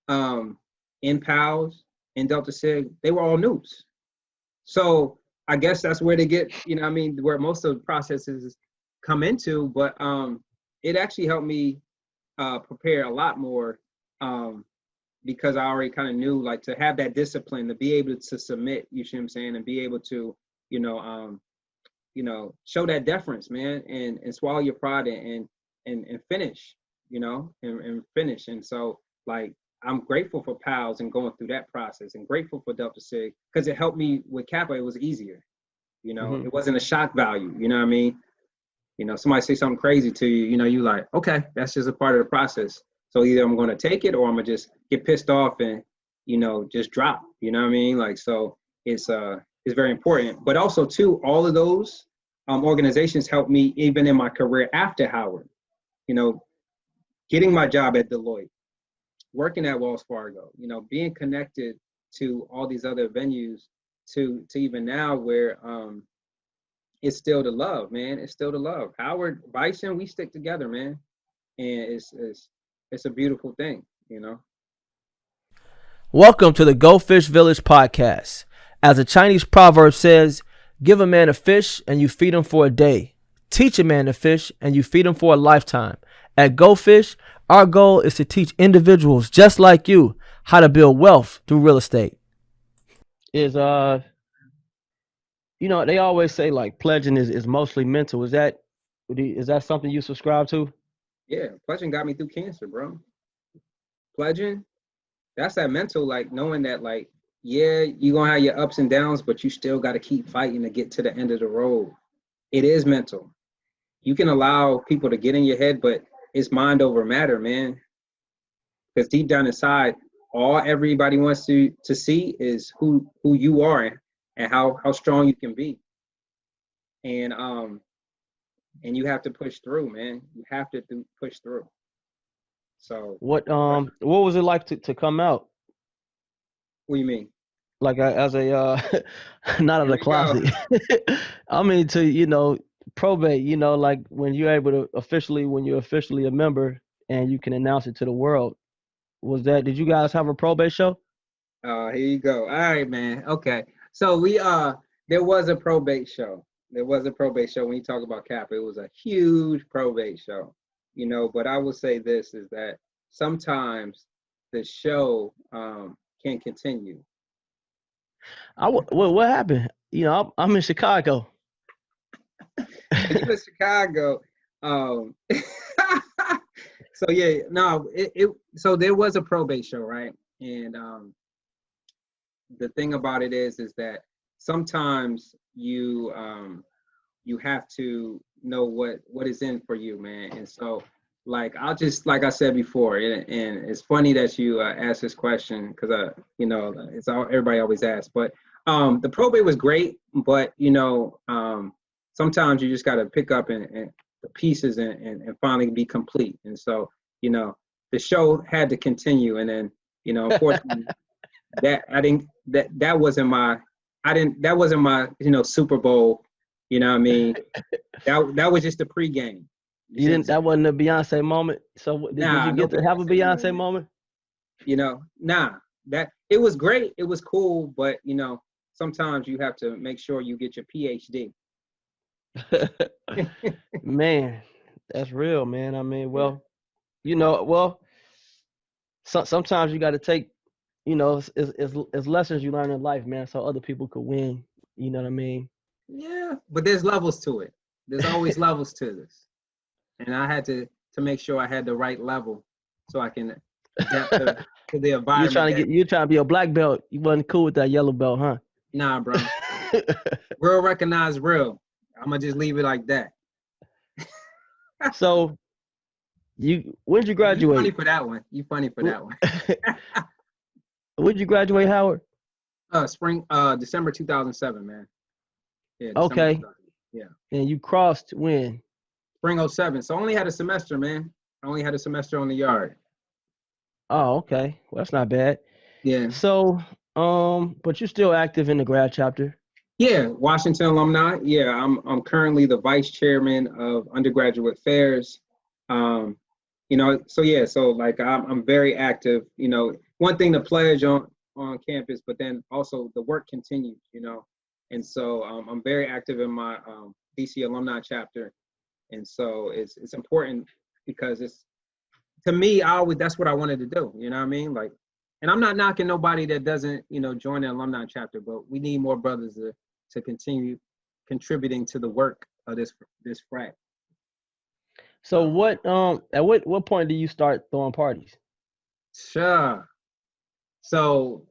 in PALS, in Delta Sig, they were all noobs. So I guess that's where they get, you know what I mean, where most of the processes come into. But it actually helped me prepare a lot more because I already kind of knew, like, to have that discipline, to be able to submit, you see what I'm saying, and be able to, you know, show that deference, man, and swallow your pride and finish, you know, and finish. And so, like, I'm grateful for PALS and going through that process, and grateful for Delta Sig because it helped me with Kappa. It was easier, you know. It wasn't a shock value, you know what I mean? You know, somebody say something crazy to you, you know, you like, okay, that's just a part of the process. So either I'm going to take it or I'm going to just get pissed off and, you know, just drop, you know what I mean? Like, so it's very important. But also, too, all of those organizations helped me even in my career after Howard, you know, getting my job at Deloitte, working at Wells Fargo, you know, being connected to all these other venues to even now where it's still the love, man. It's still the love. Howard, Bison, we stick together, man. And it's a beautiful thing, you know.
Welcome to the Go Fish Village podcast. As a Chinese proverb says, give a man a fish and you feed him for a day. Teach a man to fish and you feed him for a lifetime. At Go Fish, our goal is to teach individuals just like you how to build wealth through real estate. They always say like pledging is mostly mental. Is that something you subscribe to?
Yeah, pledging got me through cancer, bro. Pledging, that's that mental, like knowing that, like, yeah, you're gonna have your ups and downs, but you still got to keep fighting to get to the end of the road. It is mental. You can allow people to get in your head, but it's mind over matter, man. Because deep down inside, all everybody wants to see is who you are and how strong you can be. And you have to push through, man. You have to push through. So
what was it like to come out?
What do you mean?
Like as a not of the closet. I mean to probate. Like when you're able to when you're officially a member and you can announce it to the world. Did you guys have a probate show?
Here you go. All right, man. Okay. So there was a probate show. There was a probate show when you talk about Kappa. It was a huge probate show, but I will say this is that sometimes the show can continue.
What happened? I'm in Chicago.
You in Chicago. So yeah, no, so there was a probate show, right? And the thing about it is that sometimes you have to know what is in for you, man. And so, like I said before, and it's funny that you asked this question because it's all everybody always asks. But the probate was great, but sometimes you just got to pick up and the pieces and finally be complete. And so the show had to continue, and then unfortunately that wasn't my Super Bowl. You know what I mean? That was just the pregame.
That wasn't a Beyonce moment. So did you get to have a Beyonce moment?
That it was great. It was cool, but sometimes you have to make sure you get your PhD.
Man, that's real, man. I mean, sometimes you got to take, it's lessons you learn in life, man, so other people could win. You know what I mean?
Yeah, but there's levels to it. There's always levels to this, and I had to make sure I had the right level so I can adapt to the environment.
You're trying to be a black belt. You wasn't cool with that yellow belt, huh?
Nah, bro. Real recognize real. I'm gonna just leave it like that.
So, when did you graduate?
You funny for that one.
When did you graduate, Howard?
December 2007, man. Yeah.
Okay. Yeah. And you crossed when?
Spring 07. So I only had a semester, man. I only had a semester on the yard.
Oh, okay. Well, that's not bad.
Yeah.
So, but you're still active in the grad chapter?
Yeah, Washington alumni. Yeah, I'm currently the vice chairman of undergraduate affairs. So like I'm very active. One thing to pledge on campus, but then also the work continues. And so I'm very active in my DC alumni chapter, and so it's important because it's, to me, that's what I wanted to do. You know what I mean? Like, and I'm not knocking nobody that doesn't join the alumni chapter, but we need more brothers to continue contributing to the work of this frat.
So at what point do you start throwing parties?
Sure. So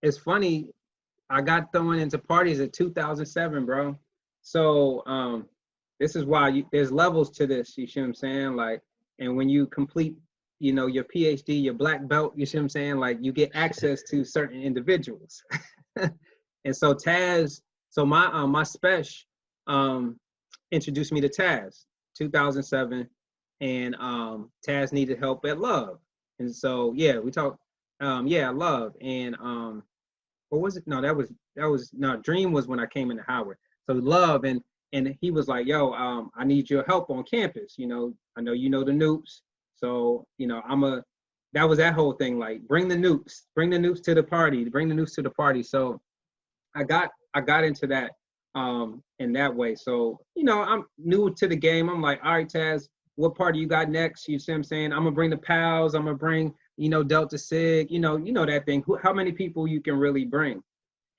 it's funny, I got thrown into parties in 2007, bro. So this is why there's levels to this, you see what I'm saying? Like, and when you complete your PhD, your black belt, you see what I'm saying? Like, you get access to certain individuals. And so my special introduced me to Taz, 2007, and Taz needed help at Love, and so we talked, Love, and what was it? No, that was Dream was when I came into Howard. So Love, and he was like, yo, I need your help on campus. I know you know the Noops, So, you know, that was that whole thing, like bring the nukes to the party. So I got into that in that way. So, you know, I'm new to the game. I'm like, all right, Taz, what party you got next? You see what I'm saying? I'm gonna bring the pals, I'm gonna bring, you know, Delta Sig, you know that thing. How many people you can really bring?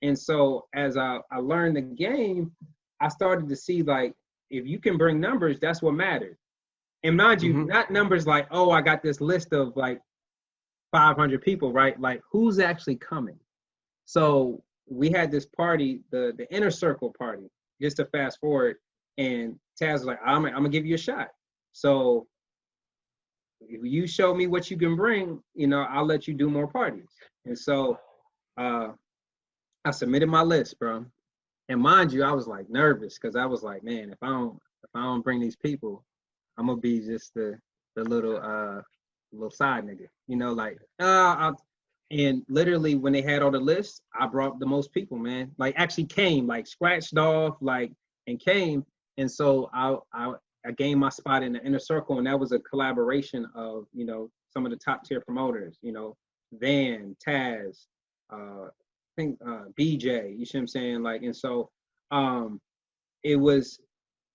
And so as I learned the game, I started to see like if you can bring numbers, that's what matters. And mind you, not numbers like, oh, I got this list of like 500 people, right? Like who's actually coming? So we had this party, the inner circle party, just to fast forward, and Taz was like, I'm gonna give you a shot. So if you show me what you can bring, you know, I'll let you do more parties. And so I submitted my list, bro. And mind you, I was like nervous because I was like, man, if I don't bring these people, I'm gonna be just the little side nigga, you know, like and literally when they had all the lists, I brought the most people, man. Like actually came, like scratched off, like and came. And so I gained my spot in the inner circle, and that was a collaboration of, you know, some of the top tier promoters, you know, Van, Taz, I think BJ, you see what I'm saying? Like, and so I was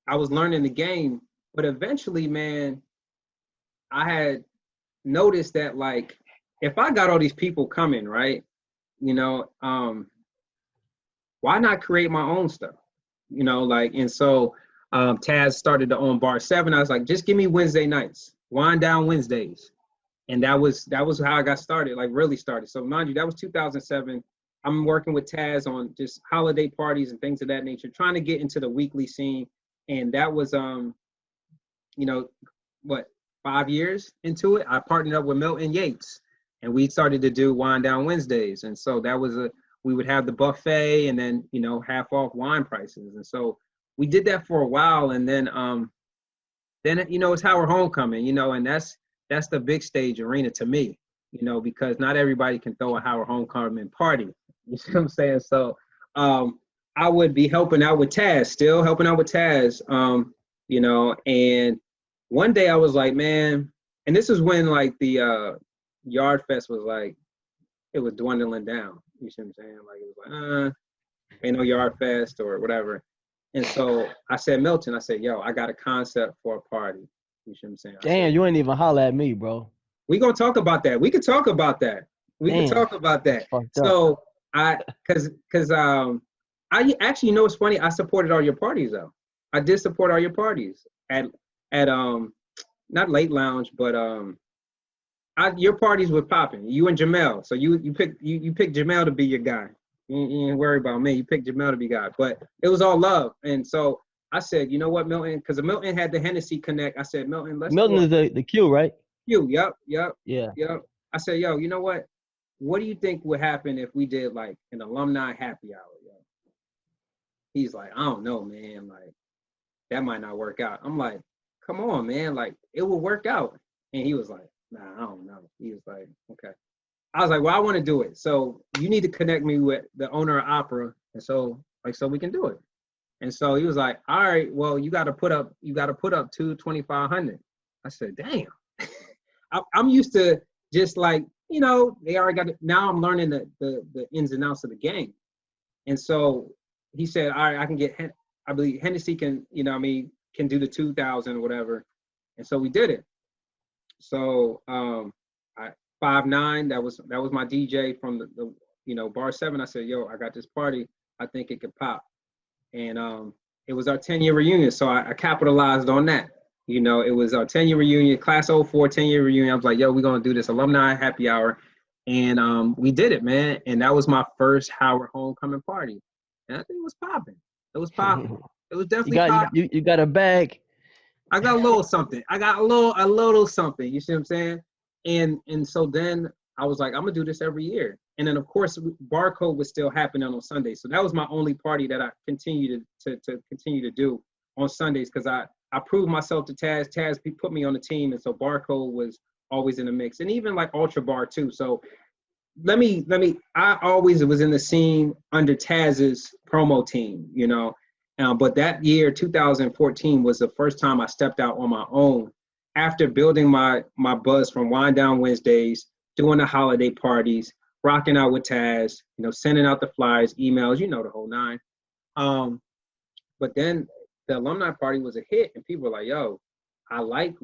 learning the game, but eventually, man, I had noticed that like if I got all these people coming, right, you know, why not create my own stuff? You know, like, and so Taz started to own Bar 7. I was like, just give me Wednesday nights, wind down Wednesdays. And that was how I got started, like really started. So mind you, that was 2007. I'm working with Taz on just holiday parties and things of that nature, trying to get into the weekly scene. And that was, you know, what, 5 years into it, I partnered up with Milton Yates, and we started to do Wine Down Wednesdays. And so that was we would have the buffet and then, you know, half off wine prices. And so we did that for a while. And then, you know, it's Howard Homecoming, you know, and that's the big stage arena to me, you know, because not everybody can throw a Howard Homecoming party. You see what I'm saying? So I would be helping out with Taz, still helping out with Taz, you know, and one day I was like, man, and this is when like the Yard Fest was like, it was dwindling down. You see what I'm saying? Like it was like, ain't no Yard Fest or whatever. And so I said, Milton, I said, yo, I got a concept for a party. You see what I'm saying?
Damn, you ain't even holler at me, bro.
We gonna talk about that. We could talk about that. We can talk about that. So cause I actually, you know, it's funny. I supported all your parties though. I did support all your parties at not Late Lounge, but your parties were popping. You and Jamel. So you picked Jamel to be your guy. You ain't worry about me. You picked Jamel to be guy. But it was all love. And so I said, you know what, Milton? Because Milton had the Hennessy Connect. I said, Milton,
Milton is the Q, right?
Q. Yep.
Yeah.
I said, yo, you know what? What do you think would happen if we did like an alumni happy hour? Yo? He's like, I don't know, man. Like that might not work out. I'm like, come on, man. Like it will work out. And he was like, nah, I don't know. He was like, okay. I was like, well, I want to do it. So you need to connect me with the owner of Opera. And so we can do it. And so he was like, all right, well, you got to put up $2,500. I said, damn. I'm used to just like, you know, they already got it. Now I'm learning the ins and outs of the game. And so he said, all right, I can get, I believe Hennessy can, you know what I mean, can do the 2,000 or whatever. And so we did it. So 5'9", that was my DJ from the you know, Bar 7. I said, yo, I got this party. I think it could pop. And it was our 10-year reunion. So I capitalized on that. You know, it was our 10-year reunion, class 04 10-year reunion. I was like, yo, we're going to do this alumni happy hour. And we did it, man. And that was my first Howard Homecoming party. And I think it was popping. It was popping. It was definitely popping.
You got a bag.
I got a little something. I got a little something. You see what I'm saying? And so then I was like, I'm gonna do this every year. And then of course, Barcode was still happening on Sundays. So that was my only party that I continued to continue to do on Sundays because I proved myself to Taz. Taz put me on the team, and so Barcode was always in the mix, and even like Ultra Bar too. So I always was in the scene under Taz's promo team, you know. But that year, 2014, was the first time I stepped out on my own after building my buzz from Wind Down Wednesdays, doing the holiday parties, rocking out with Taz, you know, sending out the flyers, emails, you know, the whole nine. But then the alumni party was a hit, and people were like, "Yo, I like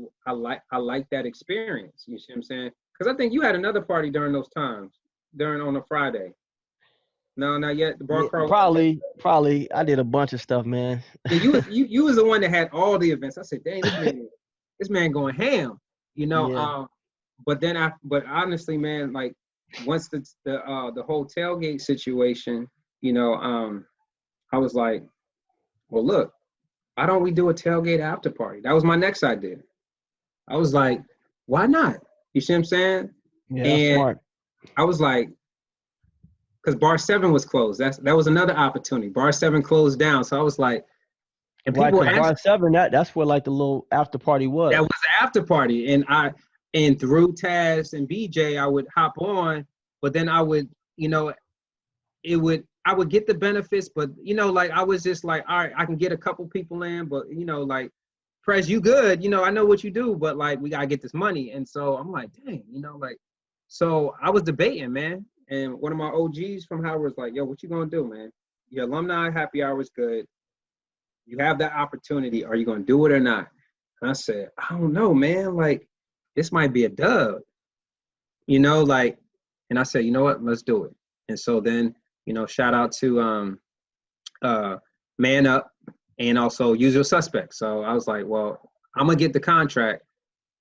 that experience." You see what I'm saying? Because I think you had another party during those times, on a Friday. No, not yet. The bar
Yeah,
crawl.
probably. I did a bunch of stuff, man.
Yeah, you was the one that had all the events. I said, "Dang, this man going ham," you know.
Yeah.
But honestly, man, like once the whole tailgate situation, you know, I was like, well, look, why don't we do a tailgate after party? That was my next idea. I was like, why not? You see what I'm saying?
Yeah,
and
that's smart.
I was like, because Bar 7 was closed. That was another opportunity. Bar 7 closed down. So I was like, and people
Right, 'cause Bar 7, that's where like the little after party was.
that was the after party. And through Taz and BJ, I would hop on, but then I would, you know, I would get the benefits, but you know, like I was just like, all right, I can get a couple people in, but you know, like, Press, you good, you know, I know what you do, but like we gotta get this money. And so I'm like, dang, you know, like, so I was debating, man. And one of my OGs from Howard was like, yo, what you gonna do, man? Your alumni happy hour is good. You have that opportunity. Are you gonna do it or not? And I said, I don't know, man. Like, this might be a dub, you know, like, and I said, you know what, let's do it. And so then, you know, shout out to Man Up and also Usual Suspects. So I was like, well, I'm gonna get the contract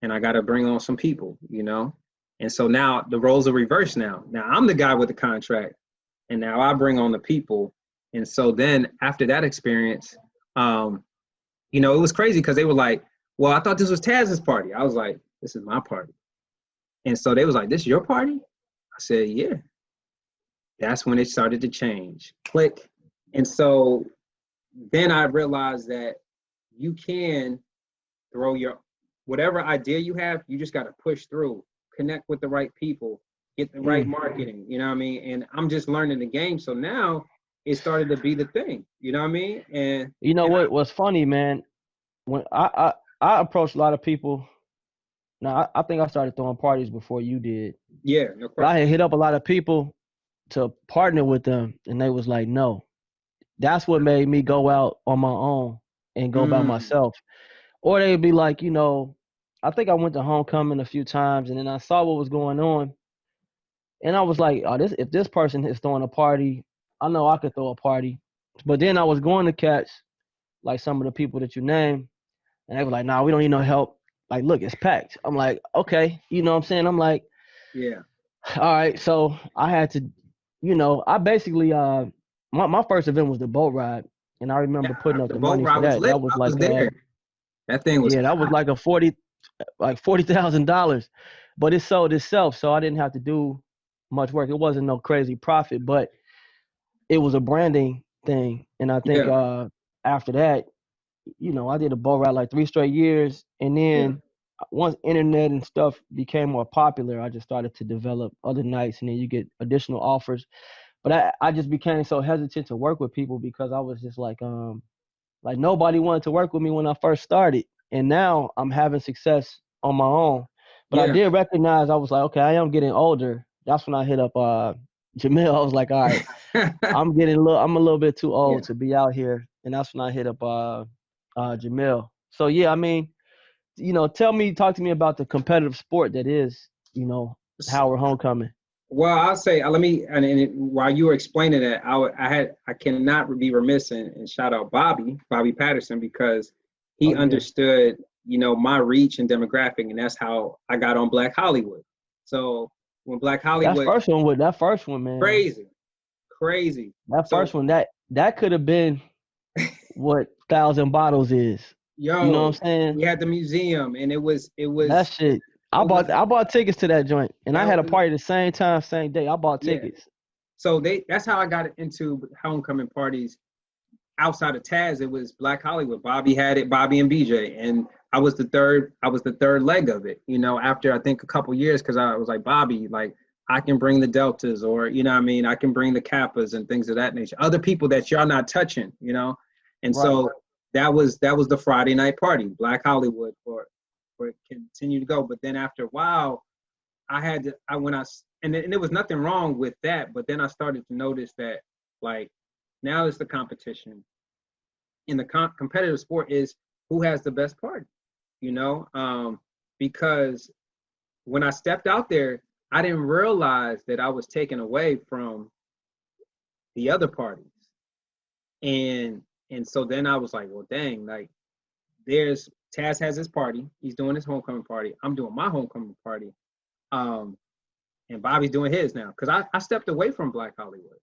and I gotta bring on some people, you know? And so now the roles are reversed now. Now I'm the guy with the contract and now I bring on the people. And so then after that experience, you know, it was crazy because they were like, well, I thought this was Taz's party. I was like, this is my party. And so they was like, this is your party? I said, yeah. That's when it started to change. Click. And so then I realized that you can throw your, whatever idea you have, you just got to push through, connect with the right people, get the right marketing, you know what I mean? And I'm just learning the game. So now it started to be the thing, you know what I mean? And
you know what's funny, man? When I approached a lot of people. Now I think I started throwing parties before you did.
Yeah, no
But I
question.
had hit up a lot of people to partner with them, and they was like, no. That's what made me go out on my own and go by myself. Or they'd be like, you know, I think I went to homecoming a few times, and then I saw what was going on, and I was like, oh, if this person is throwing a party, I know I could throw a party. But then I was going to catch like some of the people that you named, and they were like, nah, we don't need no help. Like, look, it's packed. I'm like, okay, you know what I'm saying? I'm like,
Yeah.
all right. So I had to, you know, I basically my first event was the boat ride, and I remember putting up the
boat
money
ride
for
was
that.
lit.
That was
I
like
was there. That thing was
that was like $40,000, but it sold itself, so I didn't have to do much work. It wasn't no crazy profit, but it was a branding thing, and I think after that, you know, I did a boat ride like 3 straight years, and then once internet and stuff became more popular, I just started to develop other nights, and then you get additional offers. But I just became so hesitant to work with people because I was just like nobody wanted to work with me when I first started. And now I'm having success on my own. But I did recognize, I was like, okay, I am getting older. That's when I hit up Jamil. I was like, all right, I'm a little bit too old to be out here. And that's when I hit up Jamil. So yeah, I mean, you know, talk to me about the competitive sport that is, you know, Howard Homecoming.
Well, I'll say, let me, while you were explaining that, I cannot be remiss and shout out Bobby Patterson, because he understood, you know, my reach and demographic, and that's how I got on Black Hollywood. So when Black Hollywood,
that first one, man,
crazy.
That first one, that could have been what 1,000 Bottles is.
Yo,
you know what I'm saying?
We had the museum, and it was
that shit. I bought tickets to that joint, and I had a party the same time, same day. I bought tickets.
So that's how I got into homecoming parties. Outside of Taz, it was Black Hollywood. Bobby had it, Bobby and BJ, and I was the third leg of it. You know, after I think a couple years, because I was like, Bobby, like, I can bring the Deltas, or you know what I mean, I can bring the Kappas and things of that nature. Other people that y'all not touching, you know. And so that was the Friday night party, Black Hollywood, for for it to continue to go. But then after a while, and there was nothing wrong with that, but then I started to notice that, like, now it's the competition. In the competitive sport is who has the best party, because when I stepped out there, I didn't realize that I was taken away from the other parties. And so then I was like, well, dang, like, Taz has his party. He's doing his homecoming party. I'm doing my homecoming party. And Bobby's doing his now, because I stepped away from Black Hollywood.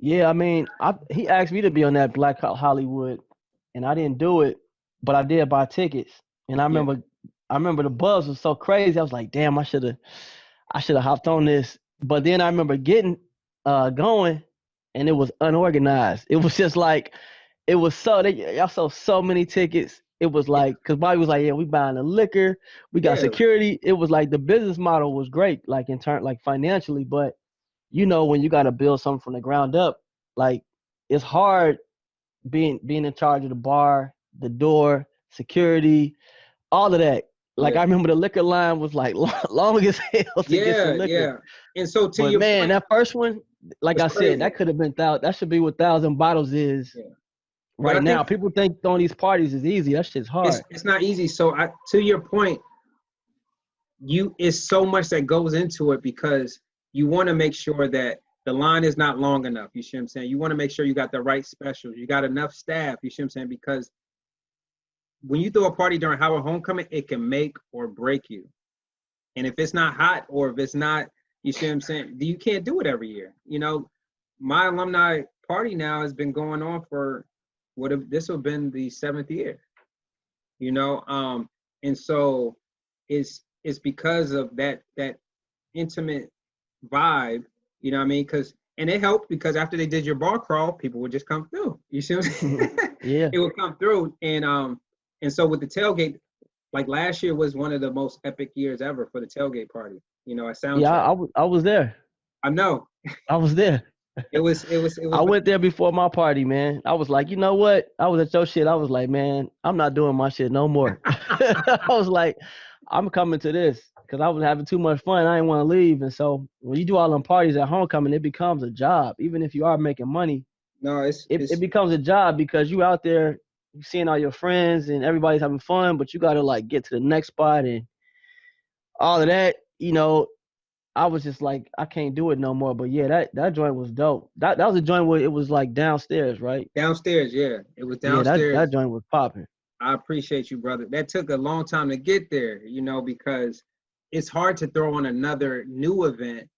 Yeah, I mean, he asked me to be on that Black Hollywood, and I didn't do it, but I did buy tickets. And I remember the buzz was so crazy. I was like, damn, I should have hopped on this. But then I remember getting going, and it was unorganized. It was just like, it was y'all sold so many tickets. It was like, because Bobby was like, yeah, we buying the liquor, we got security. It was like the business model was great, like in turn, like financially, but when you got to build something from the ground up, like, it's hard being in charge of the bar, the door, security, all of that. Like, I remember the liquor line was like long as hell to get some liquor.
Yeah. And so
but your point, that first one, like I said, that could have been that should be what 1,000 bottles is. Yeah. Right now, people think throwing these parties is easy. That shit's hard.
It's not easy. So to your point, it's so much that goes into it, because you want to make sure that the line is not long enough. You see what I'm saying? You want to make sure you got the right specials. You got enough staff. You see what I'm saying? Because when you throw a party during Howard Homecoming, it can make or break you. And if it's not hot, or if it's not, you see what I'm saying, you can't do it every year. My alumni party now has been going on for this will have been the 7th year. And so it's because of that intimate vibe, you know what I mean? And it helped, because after they did your bar crawl, people would just come through. You see what I'm saying?
Yeah.
It would come through. And so with the tailgate, like, last year was one of the most epic years ever for the tailgate party. At Soundcheck.
Yeah, I was there.
I know.
I was there.
It was.
I went there before my party, man. I was like, you know what? I was at your shit. I was like, man, I'm not doing my shit no more. I was like, I'm coming to this, because I was having too much fun. I didn't want to leave. And so when you do all them parties at homecoming, it becomes a job. Even if you are making money, it becomes a job, because you out there, you seeing all your friends and everybody's having fun, but you got to, like, get to the next spot and all of that. I was just like, I can't do it no more. But yeah, that joint was dope. That was a joint where it was like downstairs, right?
Downstairs, yeah. It was downstairs.
Yeah, that joint was popping.
I appreciate you, brother. That took a long time to get there, because it's hard to throw on another new event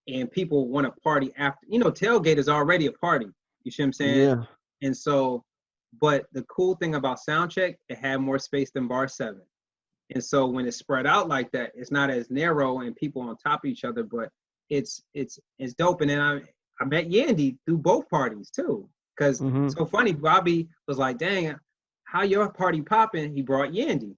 and people want to party after. Tailgate is already a party. You see what I'm saying?
Yeah.
And so, but the cool thing about Soundcheck, it had more space than Bar 7. And so when it's spread out like that, it's not as narrow and people on top of each other, but it's dope. And then I met Yandy through both parties too, because it's so funny. Bobby was like, dang, how your party popping? He brought Yandy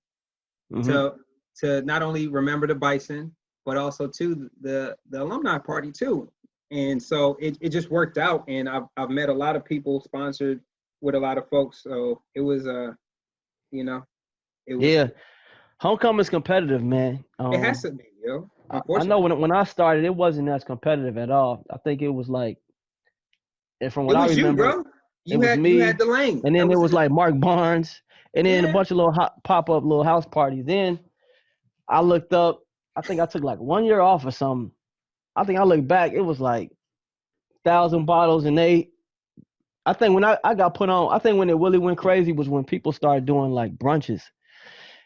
to not only remember the Bison, but also to the alumni party too. And so it just worked out. And I've met a lot of people sponsored with a lot of folks. So it was,
yeah. Homecoming's competitive, man.
It has to be, yo.
I know when I started, it wasn't as competitive at all. I think it was like, and from what I remember,
you, bro. You had the lane.
And then it was like Mark Barnes, and then a bunch of little pop-up little house parties. Then I looked up, I think I took like 1 year off or something. I think I looked back, it was like 1,000 bottles, and I think when I got put on, I think when it really went crazy was when people started doing like brunches.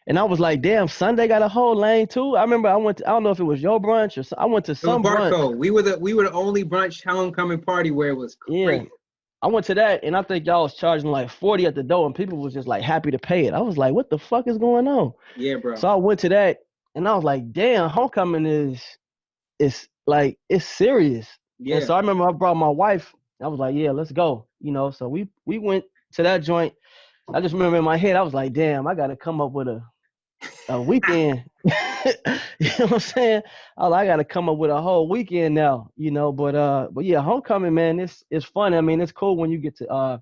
And I was like, damn, Sunday got a whole lane too. I remember I don't know if it was your brunch or I went to some brunch.
We were the only brunch homecoming party where it was crazy.
Yeah. I went to that, and I think y'all was charging like 40 at the door, and people was just like happy to pay it. I was like, what the fuck is going on?
Yeah, bro.
So I went to that, and I was like, damn, homecoming is like, it's serious. Yeah. And so I remember I brought my wife. I was like, yeah, let's go. So we went to that joint. I just remember in my head, I was like, damn, I got to come up with a weekend. You know what I'm saying? I got to come up with a whole weekend now, but yeah, homecoming, man, it's fun. I mean, it's cool when you get to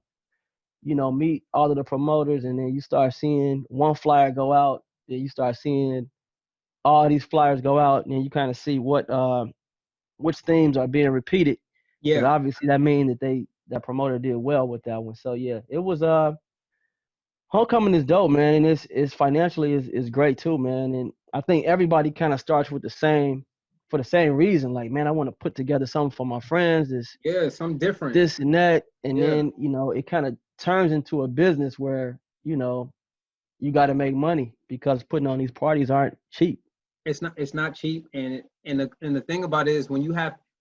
meet all of the promoters, and then you start seeing one flyer go out, then you start seeing all these flyers go out, and then you kind of see which themes are being repeated, because
Yeah.
obviously that means that promoter did well with that one. So yeah, it was homecoming is dope, man, and it's financially is great too, man. And I think everybody kind of starts with for the same reason, like, man, I want to put together something for my friends,
Yeah. Something different.
this and that, and
Yeah.
then it kind of turns into a business where you got to make money, because putting on these parties aren't cheap.
It's not cheap, and the thing about it is,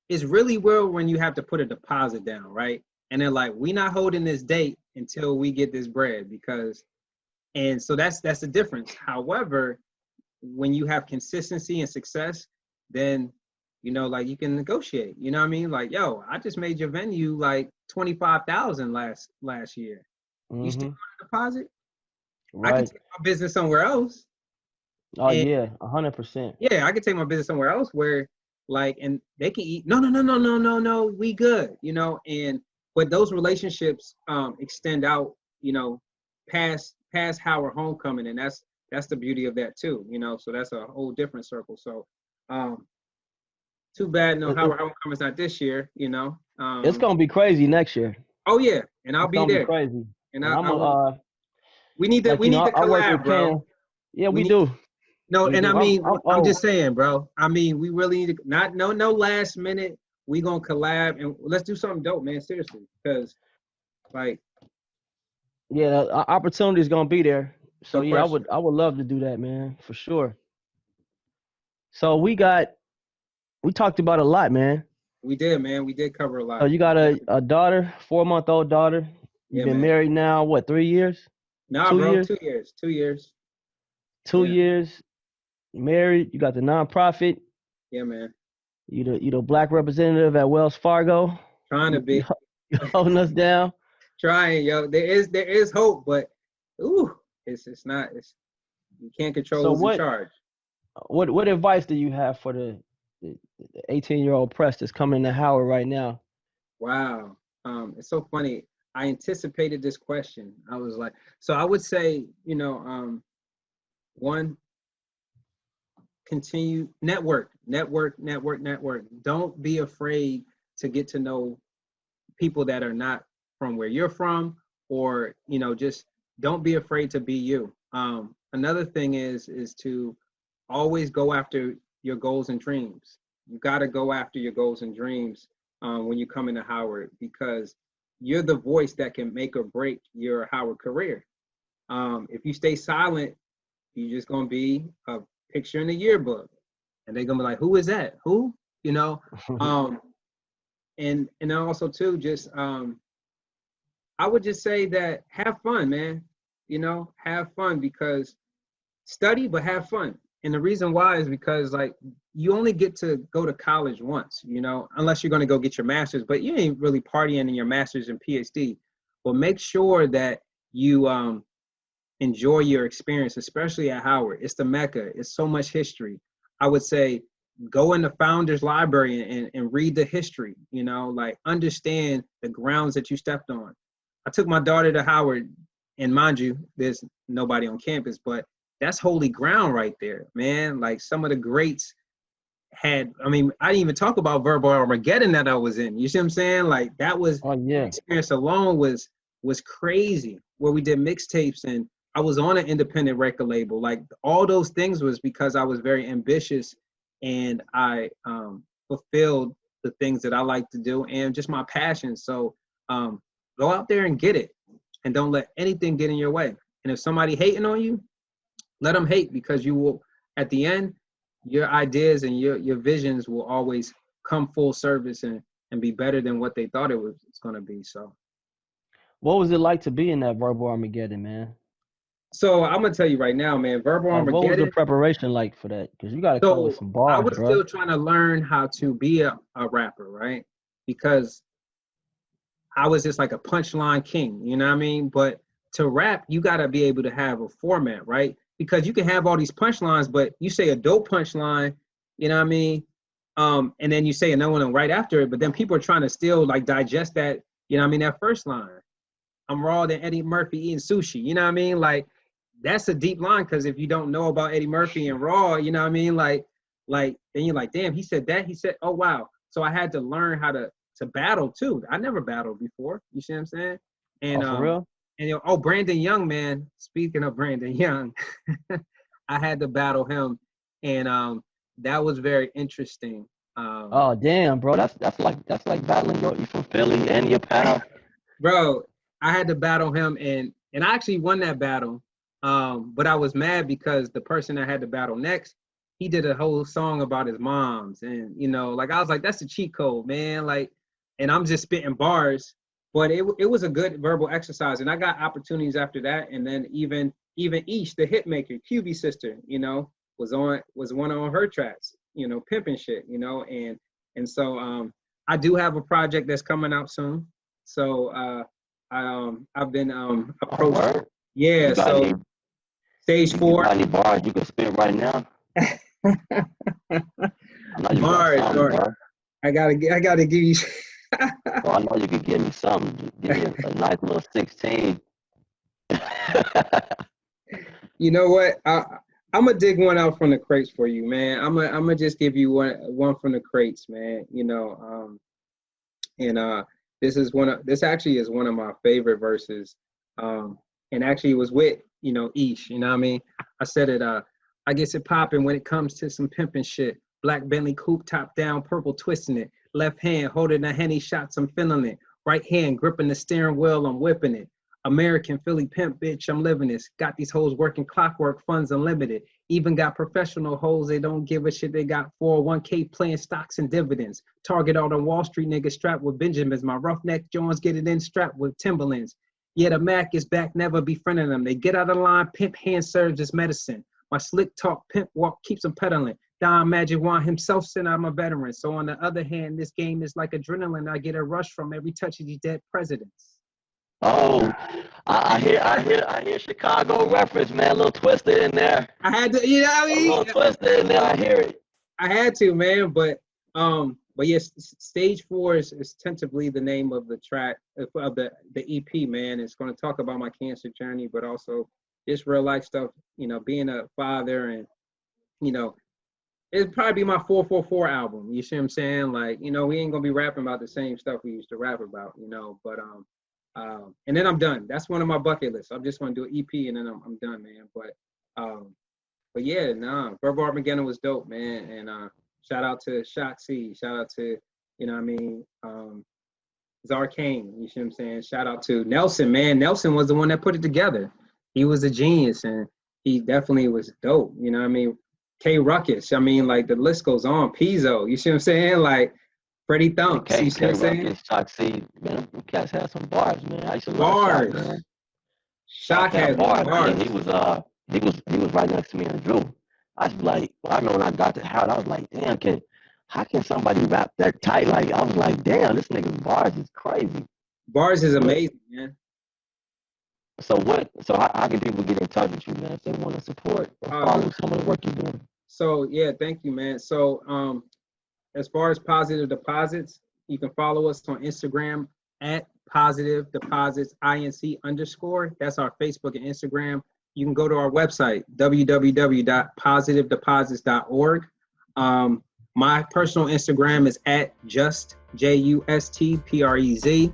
it's really well when you have to put a deposit down, right? And they're like, we not holding this date until we get this bread, and so that's the difference. However, when you have consistency and success, then like, you can negotiate. You know what I mean? Like, yo, I just made your venue like 25,000 last year. You still
Hmm.
want a deposit? I can
Right.
take my business somewhere else.
Oh
And
yeah, 100%.
yeah, I can take my business somewhere else where, like, and they can eat. No, no, no, no, no, no, no. We good, And but those relationships extend out, past Howard homecoming, and that's the beauty of that too, So that's a whole different circle. So, too bad no
It, it,
Howard homecoming's not this year.
it's gonna be crazy next year.
Oh yeah, and I'll
It's
be
gonna be
there,
crazy.
and
And
I
I'm
will. We need to
like
we need to
I work
collab,
with
bro.
Cam. Yeah,
We
we
need
do.
No,
We
and I
do.
mean,
I'm
I'm
oh
just saying, bro. I mean, we really need to no last minute. We gonna collab and let's do something dope, man. Seriously, because like,
yeah, the opportunity is gonna be there. So
no
yeah,
question.
I would love to do that, man, for sure. So we talked about a lot, man.
We did, man. We did cover a
So
lot.
you got
Yeah,
a daughter, 4-month-old daughter. You've
yeah,
been
man.
married now, what, 3 years?
Nah,
Two
bro.
years?
2 years. 2 years.
Two
Yeah,
years married. You got the nonprofit.
yeah, man.
You the black representative at Wells Fargo.
Trying to
You,
be
you holding us down.
trying, yo. There is hope, but ooh, it's not. You can't control
So
who's in charge.
what advice do you have for the 18-year-old press that's coming to Howard right now?
Wow. It's so funny. I anticipated this question. I was like, so I would say, one, continue network. Don't be afraid to get to know people that are not from where you're from, or just don't be afraid to be you. Another thing is to always go after your goals and dreams. You got to go after your goals and dreams when you come into Howard, because you're the voice that can make or break your Howard career. If you stay silent, you're just gonna be a picture in the yearbook, and they're gonna be like, "Who is that? Who?" You know. Um, and also too, just I would just say that have fun, man. Have fun, because study, but have fun. And the reason why is because, like, you only get to go to college once, unless you're going to go get your master's, but you ain't really partying in your master's and PhD. But make sure that you enjoy your experience, especially at Howard. It's the Mecca. It's so much history. I would say go in the Founders Library and read the history, like understand the grounds that you stepped on. I took my daughter to Howard, and mind you, there's nobody on campus, but that's holy ground right there, man. Like, some of the greats I didn't even talk about Verbal Armageddon that I was in. You see what I'm saying? Like, that
Yeah.
experience alone was crazy, where we did mixtapes, and I was on an independent record label. Like, all those things was because I was very ambitious, and I fulfilled the things that I like to do and just my passion. So go out there and get it, and don't let anything get in your way. And if somebody hating on you, let them hate, because you will, at the end, your ideas and your visions will always come full service and be better than what they thought it's going to be.
What was it like to be in that Verbal Armageddon, man?
So I'm going to tell you right now, man, Verbal
Like, what was the
Armageddon.
preparation like for that? Because you got to come with
So
some
I
bars,
was
bro.
still trying to learn how to be a rapper, right? Because I was just like a punchline king, you know what I mean? But to rap, you got to be able to have a format, right? Because you can have all these punchlines, but you say a dope punchline, you know what I mean? And then you say another one right after it, but then people are trying to still, like, digest that, you know what I mean, that first line. I'm raw than Eddie Murphy eating sushi. You know what I mean? Like, that's a deep line, because if you don't know about Eddie Murphy and Raw, you know what I mean? Like then you're like, damn, he said that. He said, oh wow. So I had to learn how to battle too. I never battled before. You see what I'm saying? And
for real?
and Brandon Young, man. Speaking of Brandon Young, I had to battle him, and that was very interesting.
Oh damn, bro, that's like battling you from Philly and your pal.
Bro, I had to battle him, and I actually won that battle. But I was mad because the person I had to battle next, he did a whole song about his moms, and like I was like, that's a cheat code, man. Like, and I'm just spitting bars, but it was a good verbal exercise, and I got opportunities after that, and then even Ish, the hit maker, QB sister, was one on her tracks, pimping shit, and so I do have a project that's coming out soon. So I've been approached. Yeah, so stage 4.
You got any bars you can spit right now?
Bars, bro. I gotta give you.
Well, I know you could give me something. Give me a nice little 16.
You know what? I'm gonna dig one out from the crates for you, man. I'm gonna just give you one from the crates, man. This actually is one of my favorite verses. And actually it was with, Ish, you know what I mean? I said it, I guess it popping when it comes to some pimping shit. Black Bentley coupe, top down, purple twisting it. Left hand holding a Henny shots, I'm feeling it. Right hand gripping the steering wheel, I'm whipping it. American Philly pimp, bitch, I'm living this. Got these hoes working clockwork, funds unlimited. Even got professional hoes, they don't give a shit. They got 401k playing stocks and dividends. Target all the Wall Street niggas strapped with Benjamins. My roughneck Jones get it in strapped with Timberlands. Yeah, the Mac is back, never befriending them. They get out of line, pimp hand serves as medicine. My slick talk, pimp walk keeps them pedaling. Don Magic Juan himself said I'm a veteran. So on the other hand, this game is like adrenaline. I get a rush from every touch of these dead presidents.
Oh, I hear Chicago reference, man. A little twisted in there.
I had to, you know what I mean?
A little twisted in there. I hear it.
I had to, man. But yes, stage 4 is tentatively the name of the track of the EP, man. It's going to talk about my cancer journey, but also just real life stuff. Being a father, and it'd probably be my 444 album. You see what I'm saying? Like, we ain't gonna be rapping about the same stuff we used to rap about, but and then I'm done. That's one of my bucket lists. I'm just gonna do an EP and then I'm done, man. But yeah, Verbal Armageddon was dope, man. And shout out to Shotzi, shout out to, Zarkane, you see what I'm saying? Shout out to Nelson, man. Nelson was the one that put it together. He was a genius, and he definitely was dope, K Ruckus, like the list goes on. Pizzo, you see what I'm saying? Like Freddie Thumps, you see what I'm saying?
Shock, man, you guys had some bars, man. I used to
bars.
Shock, man.
Shock had bars.
Man. He was right next to me in Drew. I was like, I remember when I got to Howard, I was like, damn, how can somebody rap that tight? Like, I was like, damn, this nigga's bars is crazy.
Bars is amazing, man.
So how can people get in touch with you, man, if they want to support or follow some of the work you're doing? So yeah, thank you, man. So as far as Positive Deposits, you can follow us on Instagram at Positive Deposits INC_. That's our Facebook and Instagram. You can go to our website, www.positivedeposits.org. My personal Instagram is at just JUSTPREZ.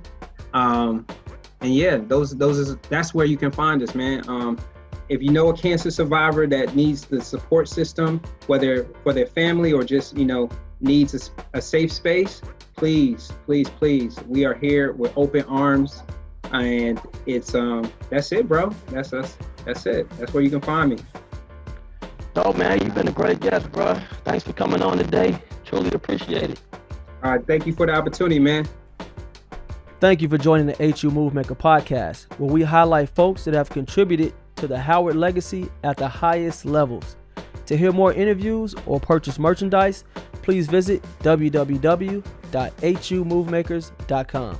And yeah, that's where you can find us, man. If you know a cancer survivor that needs the support system, whether for their family or just, needs a safe space, please, we are here with open arms. And it's that's it, bro. That's us. That's it. That's where you can find me. Oh man, you've been a great guest, bro. Thanks for coming on today. Truly appreciate it.
All right, thank you for the opportunity, man.
Thank you for joining the HU Movemaker podcast, where we highlight folks that have contributed to the Howard legacy at the highest levels. To hear more interviews or purchase merchandise, please visit www.humovemakers.com.